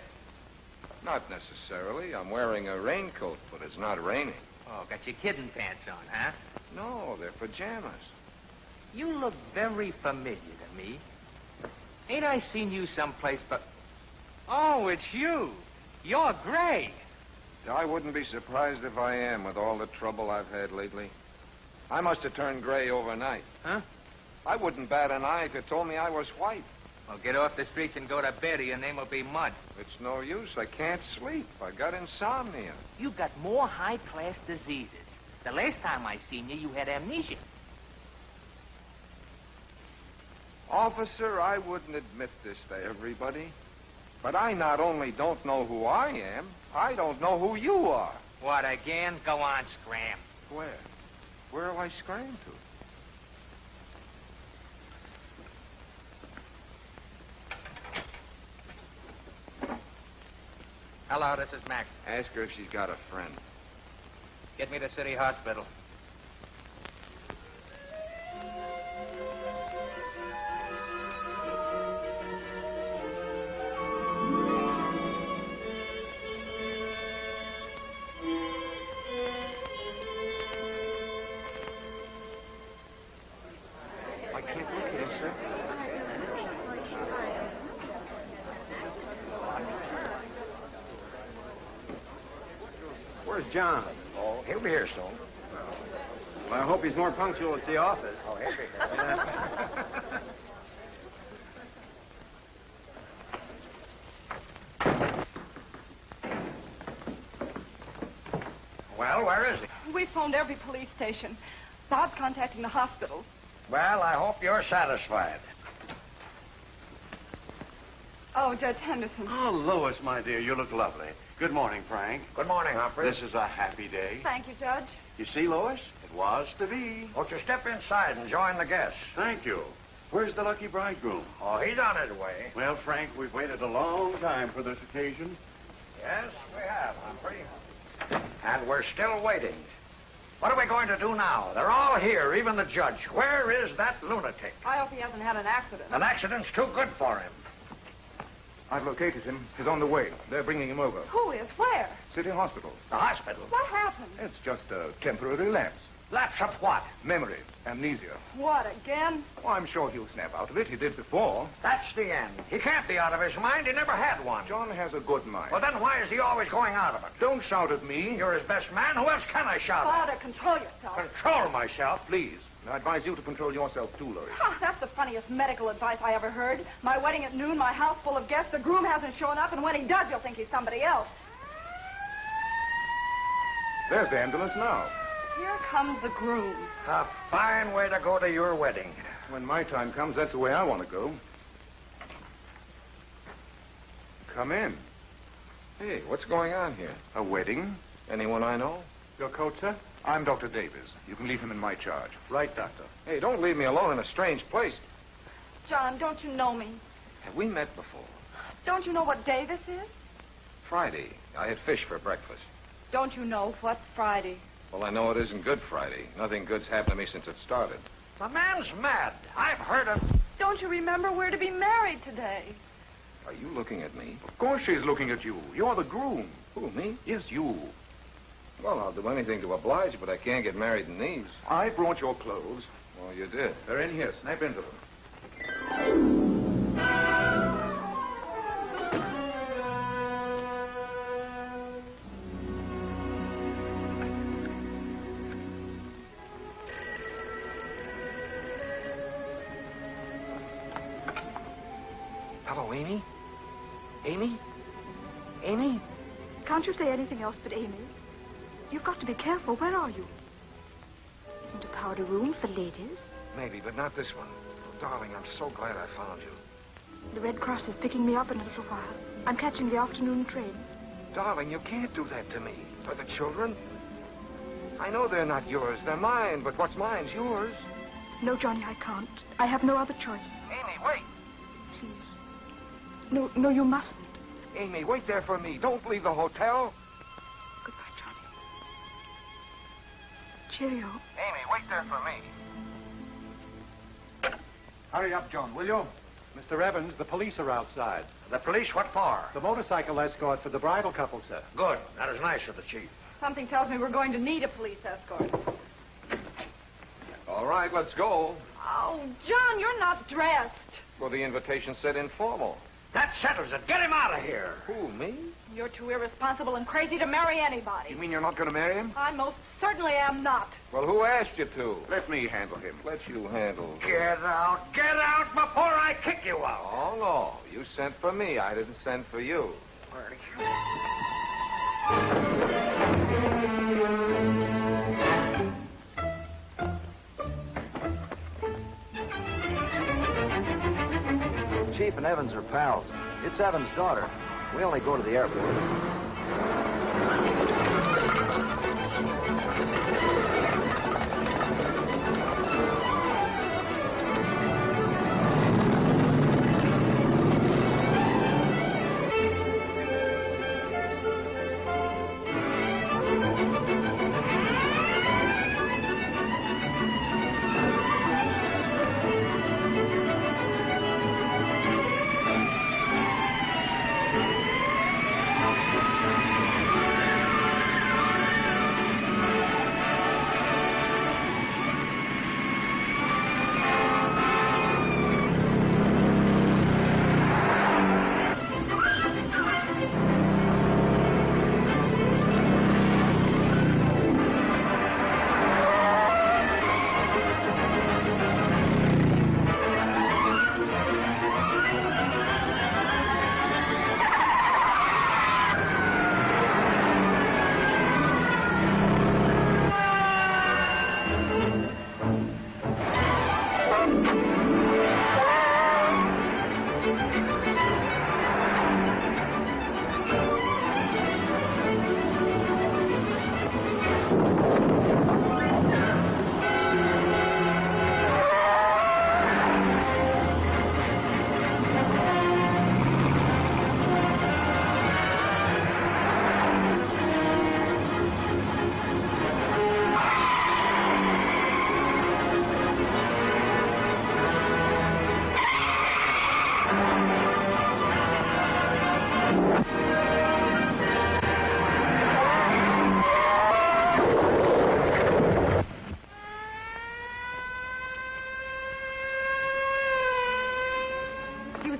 Not necessarily. I'm wearing a raincoat, but it's not raining. Oh, got your kidding pants on, huh? No, they're pajamas. You look very familiar to me. Ain't I seen you someplace but... Oh, it's you. You're Gray. I wouldn't be surprised if I am with all the trouble I've had lately. I must have turned gray overnight. Huh? I wouldn't bat an eye if you told me I was white. Well, get off the streets and go to bed or your name will be Mud. It's no use. I can't sleep. I got insomnia. You got more high-class diseases. The last time I seen you, you had amnesia. Officer, I wouldn't admit this to everybody, but I not only don't know who I am, I don't know who you are. What, again? Go on, scram. Where? Where'll I scram to? Hello, this is Mac. Ask her if she's got a friend. Get me to City Hospital. I can't look at her, sir. Where's John? Oh, he'll be here soon. Well, I hope he's more punctual at the office. Oh, he'll be here. Well, where is he? We phoned every police station. Bob's contacting the hospital. Well, I hope you're satisfied. Oh, Judge Henderson. Oh, Lois, my dear, you look lovely. Good morning, Frank. Good morning, Humphrey. This is a happy day. Thank you, Judge. You see, Lois? It was to be. Won't you step inside and join the guests? Thank you. Where's the lucky bridegroom? Oh, he's on his way. Well, Frank, we've waited a long time for this occasion. Yes, we have, Humphrey. And we're still waiting. What are we going to do now? They're all here, even the judge. Where is that lunatic? I hope he hasn't had an accident. An accident's too good for him. I've located him. He's on the way. They're bringing him over. Who is? Where? City Hospital. The hospital? What happened? It's just a temporary lapse. Lapse of what? Memory. Amnesia. What, again? Well, I'm sure he'll snap out of it. He did before. That's the end. He can't be out of his mind. He never had one. John has a good mind. Well, then why is he always going out of it? Don't shout at me. You're his best man. Who else can I shout at? Father, control yourself. Control myself? Please. I advise you to control yourself, too, Lois. Oh, that's the funniest medical advice I ever heard. My wedding at noon, my house full of guests, the groom hasn't shown up, and when he does, you'll think he's somebody else. There's the ambulance now. Here comes the groom. A fine way to go to your wedding. When my time comes, that's the way I want to go. Come in. Hey, what's going on here? A wedding? Anyone I know? Your coat, sir? I'm Dr. Davis. You can leave him in my charge. Right, Doctor. Hey, don't leave me alone in a strange place. John, don't you know me? Have we met before? Don't you know what day this is? Friday. I had fish for breakfast. Don't you know what's Friday? Well, I know it isn't Good Friday. Nothing good's happened to me since it started. The man's mad. I've heard of... Don't you remember we're to be married today? Are you looking at me? Of course she's looking at you. You're the groom. Who, me? Yes, you. Well, I'll do anything to oblige, but I can't get married in these. I brought your clothes. Oh, you did? They're in here. Snap into them. Hello, Amy? Amy? Amy? Can't you say anything else but Amy? You've got to be careful. Where are you? Isn't a powder room for ladies? Maybe, but not this one. Oh, darling, I'm so glad I found you. The Red Cross is picking me up in a little while. I'm catching the afternoon train. Darling, you can't do that to me. For the children. I know they're not yours. They're mine, but what's mine's yours. No, Johnny, I can't. I have no other choice. Amy, wait. Please. No, you mustn't. Amy, wait there for me. Don't leave the hotel. Goodbye, Johnny. Cheerio. Amy, wait there for me. Hurry up, John, will you? Mr. Evans, the police are outside. The police? What for? The motorcycle escort for the bridal couple, sir. Good. That is nice of the chief. Something tells me we're going to need a police escort. All right, let's go. Oh, John, you're not dressed. Well, the invitation said informal. That settles it. Get him out of here. Who, me? You're too irresponsible and crazy to marry anybody. You mean you're not going to marry him? I most certainly am not. Well, who asked you to? Let me handle him. Let you handle. Get out. Get out before I kick you out. Oh, no. You sent for me. I didn't send for you. Chief and Evans are pals. It's Evans' daughter. We only go to the airport.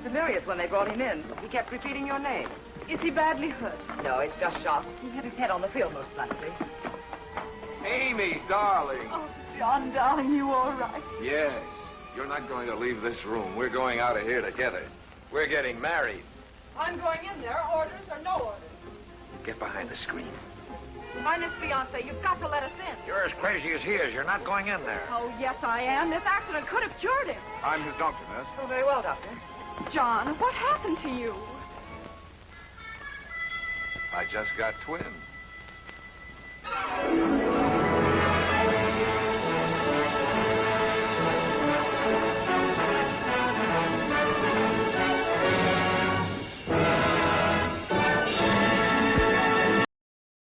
delirious when they brought him in. He kept repeating your name. Is he badly hurt? No, it's just shock. He hit his head on the field, most likely. Amy, darling. Oh, John, darling, you all right? Yes. You're not going to leave this room. We're going out of here together. We're getting married. I'm going in there, orders or no orders. Get behind the screen. I'm his fiance. You've got to let us in. You're as crazy as he is. You're not going in there. Oh, yes, I am. This accident could have cured him. I'm his doctor, nurse. Oh, very well, Doctor. John, what happened to you? I just got twins.